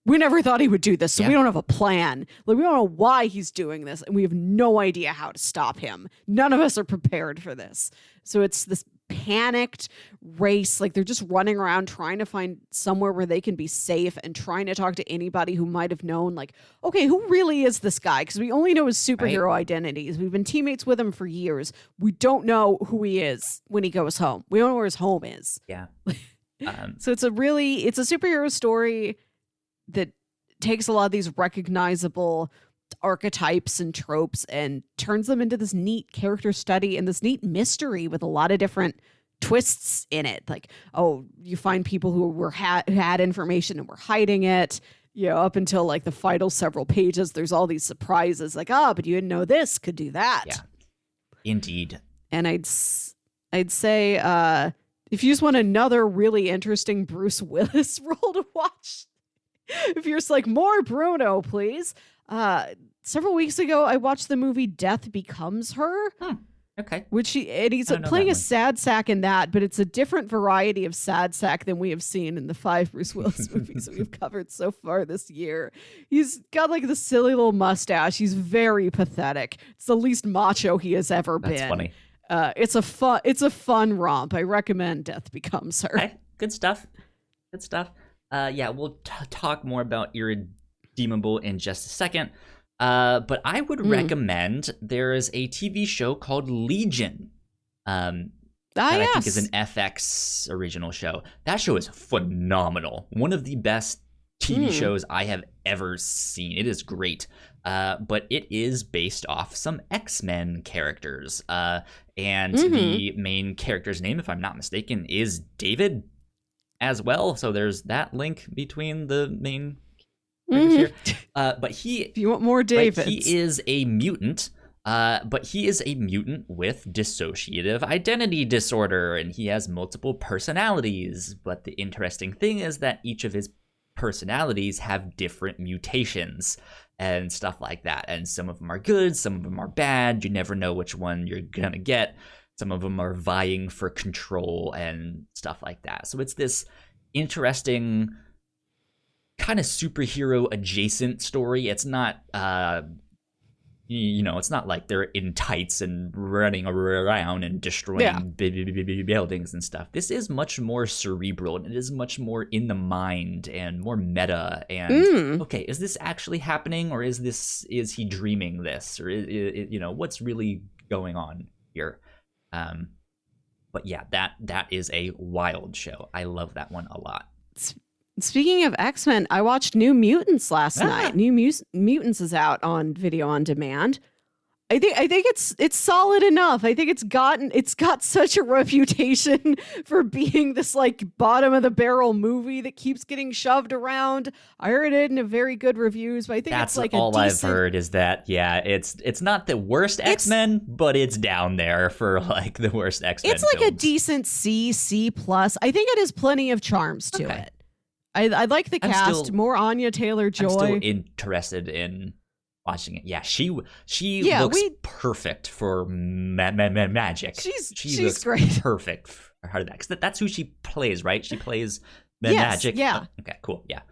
never thought he would do this. So we don't have a plan. Like, we don't know why he's doing this. And we have no idea how to stop him. None of us are prepared for this. So it's this panicked race. Like, they're just running around trying to find somewhere where they can be safe and trying to talk to anybody who might have known, like, okay, who really is this guy? Because we only know his superhero identities. We've been teammates with him for years. We don't know who he is when he goes home. We don't know where his home is. Yeah. So it's a superhero story that takes a lot of these recognizable archetypes and tropes and turns them into this neat character study and this neat mystery with a lot of different twists in it. Like, oh, you find people who had information and were hiding it, you know, up until like the final several pages. There's all these surprises, like, but you didn't know this could do that. Yeah, indeed. And I'd say if you just want another really interesting Bruce Willis role to watch, if you're just like, more Bruno, please. Several weeks ago, I watched the movie Death Becomes Her. Okay. He's playing a sad sack in that, but it's a different variety of sad sack than we have seen in the 5 Bruce Willis movies we've covered so far this year. He's got like the silly little mustache. He's very pathetic. It's the least macho he has ever been. That's funny. It's a fun romp. I recommend Death Becomes Her. Okay. Good stuff. Yeah, we'll talk more about Irredeemable in just a second. But I would recommend, there is a TV show called Legion. I think is an FX original show. That show is phenomenal. One of the best TV shows I have ever seen. It is great. But it is based off some X-Men characters. And the main character's name, if I'm not mistaken, is David as well. So there's that link between the main here. But if you want more Davids, he is a mutant. But he is a mutant with dissociative identity disorder, and he has multiple personalities. But the interesting thing is that each of his personalities have different mutations and stuff like that. And some of them are good, some of them are bad. You never know which one you're gonna get. Some of them are vying for control and stuff like that. So it's this interesting kind of superhero adjacent story. It's not it's not like they're in tights and running around and destroying buildings and stuff. This is much more cerebral, and it is much more in the mind and more meta. And okay, is this actually happening, or is he dreaming this, or what's really going on here? But yeah, that is a wild show. I love that one a lot. Speaking of X-Men, I watched New Mutants last night. New Mutants is out on video on demand. I think it's solid enough. I think it's got such a reputation for being this like bottom of the barrel movie that keeps getting shoved around. I heard it in a very good reviews, but I think that's it's like all I've heard is that it's not the worst X-Men, but it's down there for like the worst X-Men. It's like films. a decent C+. I think it has plenty of charms to it. I like the cast. More Anya Taylor-Joy. I'm still interested in watching it. Yeah, she looks perfect for magic. She's looks great. Perfect for that. 'Cause that's who she plays, right? She plays magic. Yeah. Oh, okay, cool. Yeah.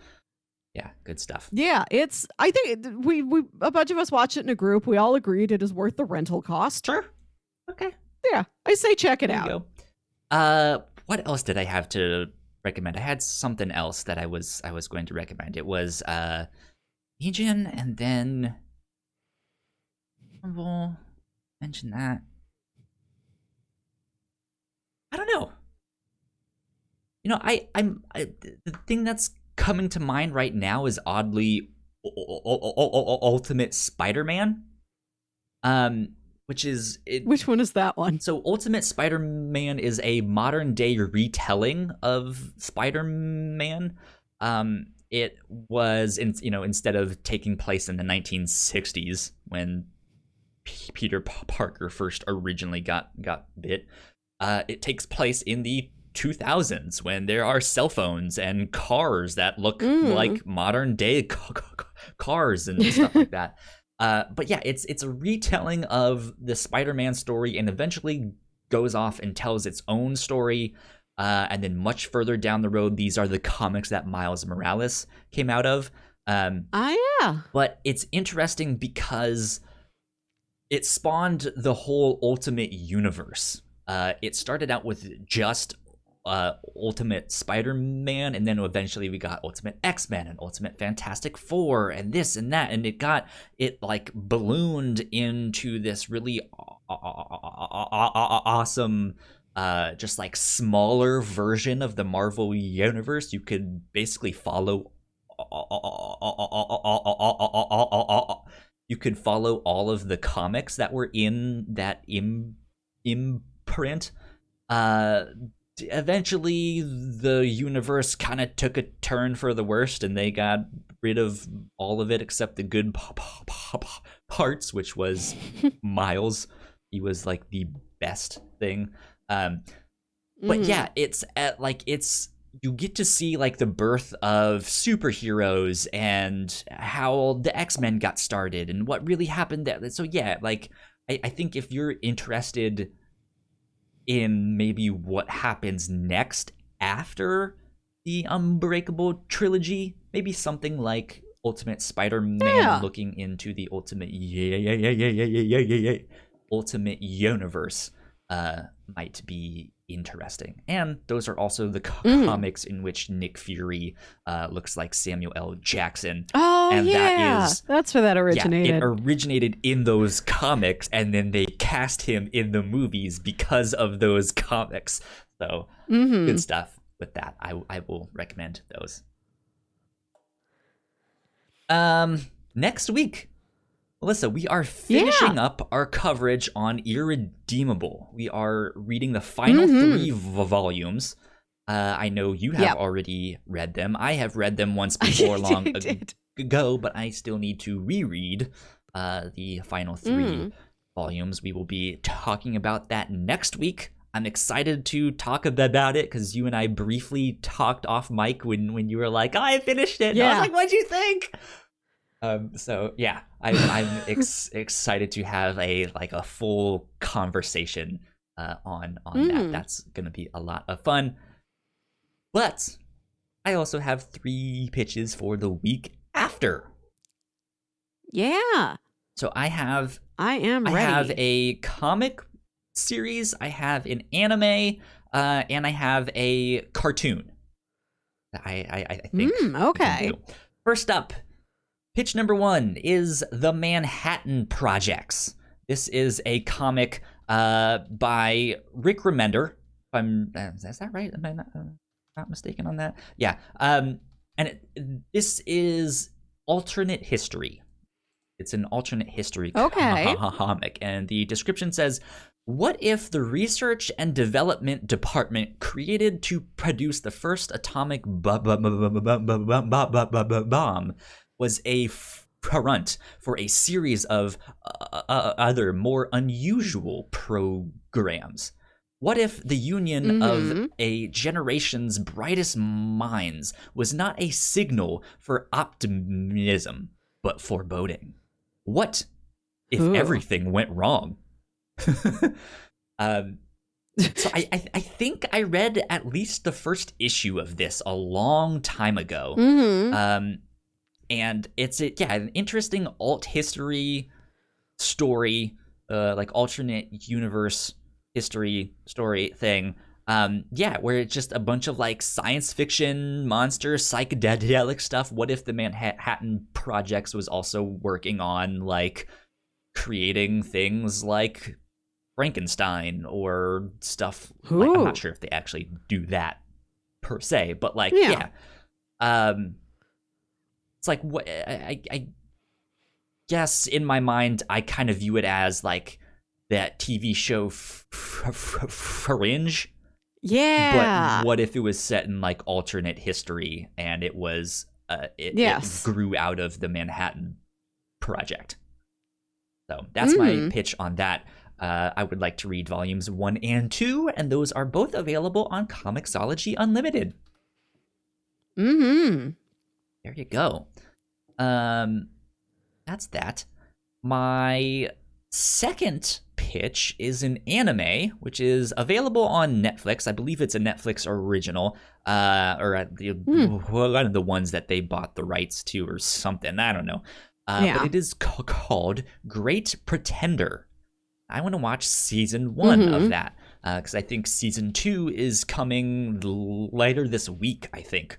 Yeah, good stuff. Yeah, I think we a bunch of us watched it in a group. We all agreed it is worth the rental cost. Sure. Okay. Yeah, I say check it There out. you go. What else did I have to recommend? I had something else that I was going to recommend. It was Legion, and then we'll mention that. I don't know. The thing that's coming to mind right now is oddly Ultimate Spider-Man. Which one is that one? So Ultimate Spider-Man is a modern day retelling of Spider-Man. It was instead of taking place in the 1960s when Peter Parker first originally got bit, it takes place in the 2000s when there are cell phones and cars that look like modern day cars and stuff like that. But yeah, it's a retelling of the Spider-Man story, and eventually goes off and tells its own story. And then much further down the road, these are the comics that Miles Morales came out of. Yeah. But it's interesting because it spawned the whole Ultimate Universe. It started out with just Ultimate Spider-Man, and then eventually we got Ultimate X-Men and Ultimate Fantastic Four and this and that, and it like ballooned into this really awesome just like smaller version of the Marvel universe. You could basically follow all of the comics that were in that imprint. Eventually the universe kind of took a turn for the worst, and they got rid of all of it except the good parts, which was Miles. He was like the best thing. But yeah, you get to see like the birth of superheroes and how the X-Men got started and what really happened there. So yeah, like I think if you're interested in maybe what happens next after the Unbreakable Trilogy, maybe something like Ultimate Spider-Man looking into the Ultimate Ultimate Universe might be interesting. And those are also the comics in which Nick Fury looks like Samuel L. Jackson. Oh, and that's where that originated. Yeah, it originated in those comics, and then they cast him in the movies because of those comics. So good stuff with that. I will recommend those. Next week, Melissa, we are finishing up our coverage on Irredeemable. We are reading the final 3 volumes. I know you have already read them. I have read them once before long ago, but I still need to reread the final 3 volumes. We will be talking about that next week. I'm excited to talk about it because you and I briefly talked off mic when you were like, I finished it. Yeah. I was like, what'd you think? So yeah, I'm excited to have a full conversation on that. That's gonna be a lot of fun. But I also have 3 pitches for the week after. Yeah. So I am ready. I have a comic series, I have an anime, and I have a cartoon. I think. Okay. First up, pitch number 1 is The Manhattan Projects. This is a comic by Rick Remender. Is that right? Am I not mistaken on that? Yeah. This is alternate history. It's an alternate history comic, and the description says, what if the research and development department created to produce the first atomic bomb was a front for a series of other more unusual programs? What if the union of a generation's brightest minds was not a signal for optimism, but foreboding? What if everything went wrong? So I think I read at least the first issue of this a long time ago. And it's an interesting alt history story, like alternate universe history story thing. Where it's just a bunch of like science fiction, monster, psychedelic stuff. What if the Manhattan Projects was also working on like creating things like Frankenstein or stuff? Like, I'm not sure if they actually do that per se, but like it's like what I guess in my mind I kind of view it as like that TV show Fringe. Yeah. But what if it was set in like alternate history and it was it grew out of the Manhattan Project? So that's my pitch on that. I would like to read volumes 1 and 2, and those are both available on Comixology Unlimited. There you go. That's that. My second pitch is an anime, which is available on Netflix. I believe it's a Netflix original, or one of the ones that they bought the rights to or something. I don't know. But it is called Great Pretender. I want to watch season 1 of that, because I think season 2 is coming later this week, I think,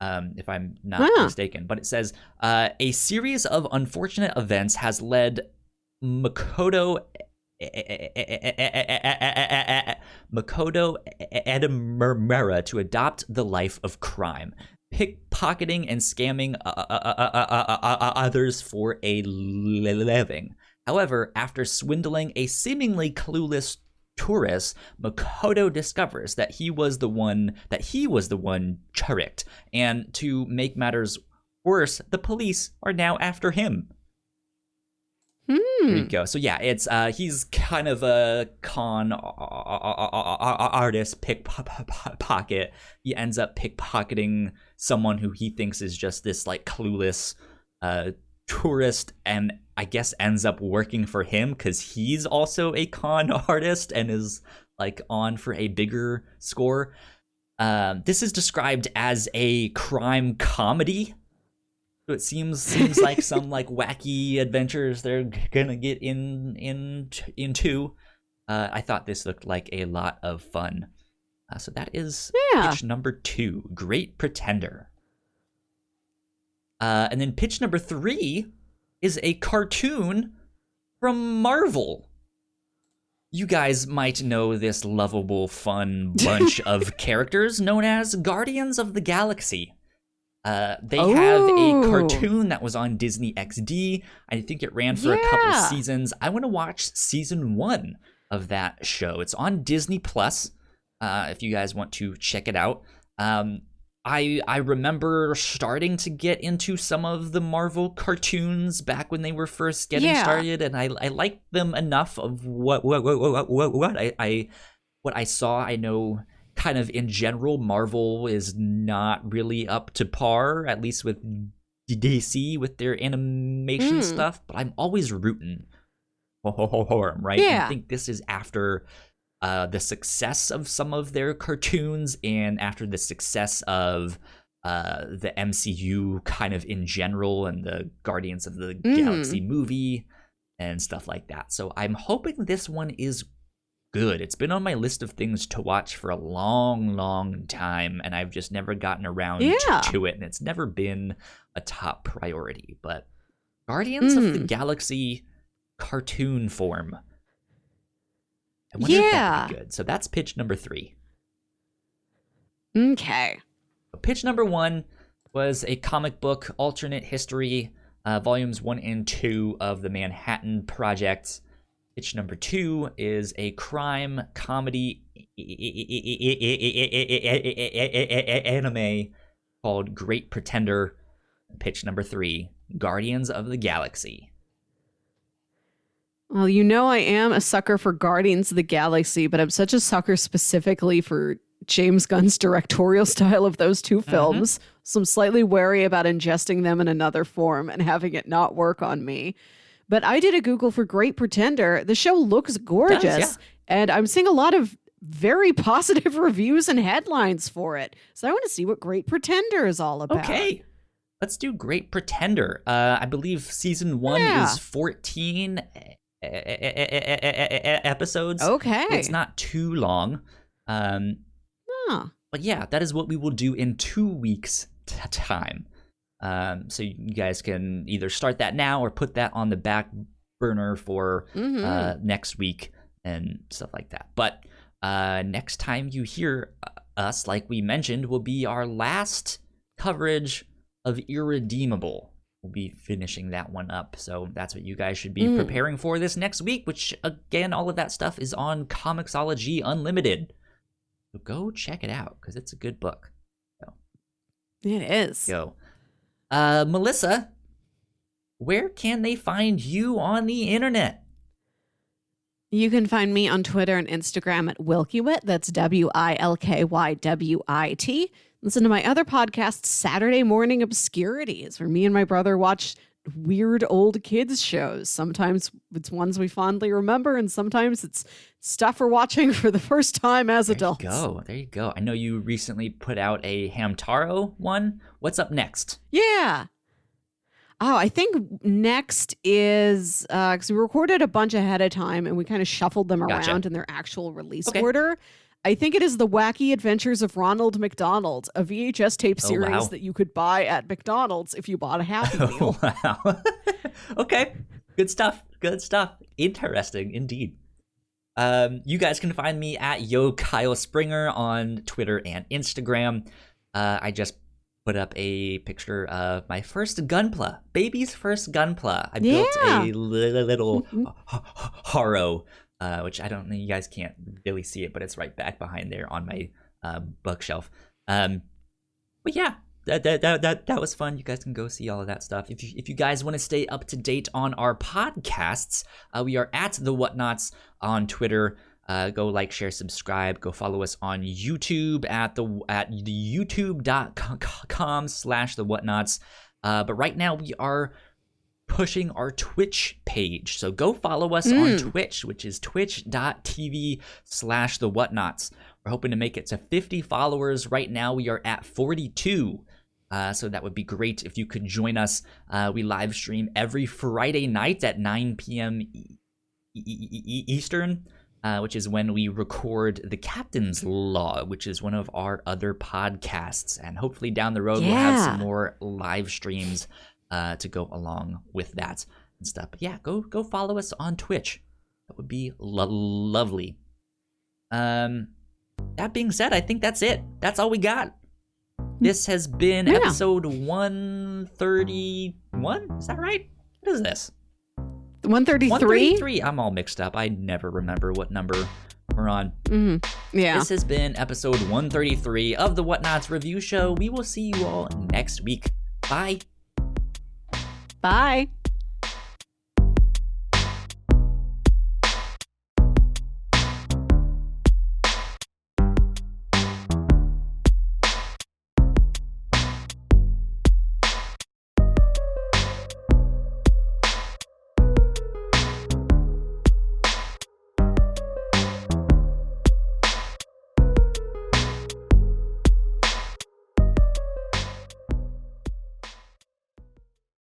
if I'm not mistaken. But it says, a series of unfortunate events has led Makoto Edamura to adopt the life of crime, pickpocketing and scamming others for a living. However, after swindling a seemingly clueless tourist, Makoto discovers that he was the one tricked, and to make matters worse, the police are now after him. There you go. So yeah, it's he's kind of a con artist, pickpocket. He ends up pickpocketing someone who he thinks is just this like clueless tourist, and I guess ends up working for him because he's also a con artist and is like on for a bigger score. This is described as a crime comedy. So it seems like some like wacky adventures they're gonna get into. I thought this looked like a lot of fun. So that is pitch number 2, Great Pretender. And then pitch number 3 is a cartoon from Marvel. You guys might know this lovable, fun bunch of characters known as Guardians of the Galaxy. They have a cartoon that was on Disney XD. I think it ran for a couple seasons. I want to watch season 1 of that show. It's on Disney Plus. If you guys want to check it out. I remember starting to get into some of the Marvel cartoons back when they were first getting started, and I liked them enough of what I saw. I know kind of in general Marvel is not really up to par, at least with DC with their animation stuff, but I'm always rooting for them, right? I think this is after the success of some of their cartoons and after the success of the MCU kind of in general and the Guardians of the Galaxy movie and stuff like that. So I'm hoping this one is good. It's been on my list of things to watch for a long time, and I've just never gotten around to it, and it's never been a top priority. But Guardians of the Galaxy cartoon form, I wonder if that would be good. So that's pitch number 3. Okay. Pitch number 1 was a comic book alternate history, volumes 1 and 2 of the Manhattan Project. Pitch number 2 is a crime comedy anime called Great Pretender. Pitch number 3, Guardians of the Galaxy. Well, you know I am a sucker for Guardians of the Galaxy, but I'm such a sucker specifically for James Gunn's directorial style of those 2 films. So I'm slightly wary about ingesting them in another form and having it not work on me. But I did a Google for Great Pretender. The show looks gorgeous, and I'm seeing a lot of very positive reviews and headlines for it. So I want to see what Great Pretender is all about. Okay, let's do Great Pretender. I believe season 1 is 14 episodes. Okay. It's not too long. But yeah, that is what we will do in 2 weeks' time. So you guys can either start that now or put that on the back burner for next week and stuff like that. But next time you hear us, like we mentioned, will be our last coverage of Irredeemable. We'll be finishing that one up. So that's what you guys should be preparing for this next week, which, again, all of that stuff is on Comixology Unlimited. So go check it out because it's a good book. So, it is. Go. Melissa, where can they find you on the internet? You can find me on Twitter and Instagram at Wilkywit. That's WILKYWIT. Listen to my other podcast, Saturday Morning Obscurities, where me and my brother watch weird old kids shows. Sometimes it's ones we fondly remember, and sometimes it's stuff we're watching for the first time as adults. There you go. I know you recently put out a Hamtaro one. What's up next? Yeah. Oh, I think next is, because we recorded a bunch ahead of time and we kind of shuffled them around in their actual release order. I think it is The Wacky Adventures of Ronald McDonald, a VHS tape series that you could buy at McDonald's if you bought a Happy Meal. Wow. Okay. Good stuff. Interesting indeed. You guys can find me at Yo Kyle Springer on Twitter and Instagram. I just put up a picture of my first Gunpla, baby's first Gunpla. I built a little Haro, which I don't know, you guys can't really see it, but it's right back behind there on my bookshelf. But yeah, that was fun. You guys can go see all of that stuff. If you guys want to stay up to date on our podcasts, we are at the Whatnauts on Twitter. Go like, share, subscribe. Go follow us on YouTube at the youtube.com/the Whatnauts. But right now we are pushing our Twitch page. So go follow us on Twitch, which is twitch.tv/the Whatnauts. We're hoping to make it to 50 followers. Right now we are at 42. So that would be great if you could join us. We live stream every Friday night at 9 p.m. Eastern. Which is when we record The Captain's Log, which is one of our other podcasts. And hopefully down the road, we'll have some more live streams to go along with that and stuff. But yeah, go follow us on Twitch. That would be lovely. That being said, I think that's it. That's all we got. This has been episode 131. Is that right? What is this? 133? 133. I'm all mixed up. I never remember what number we're on. Yeah. This has been episode 133 of the Whatnauts Review Show. We will see you all next week. Bye. Bye.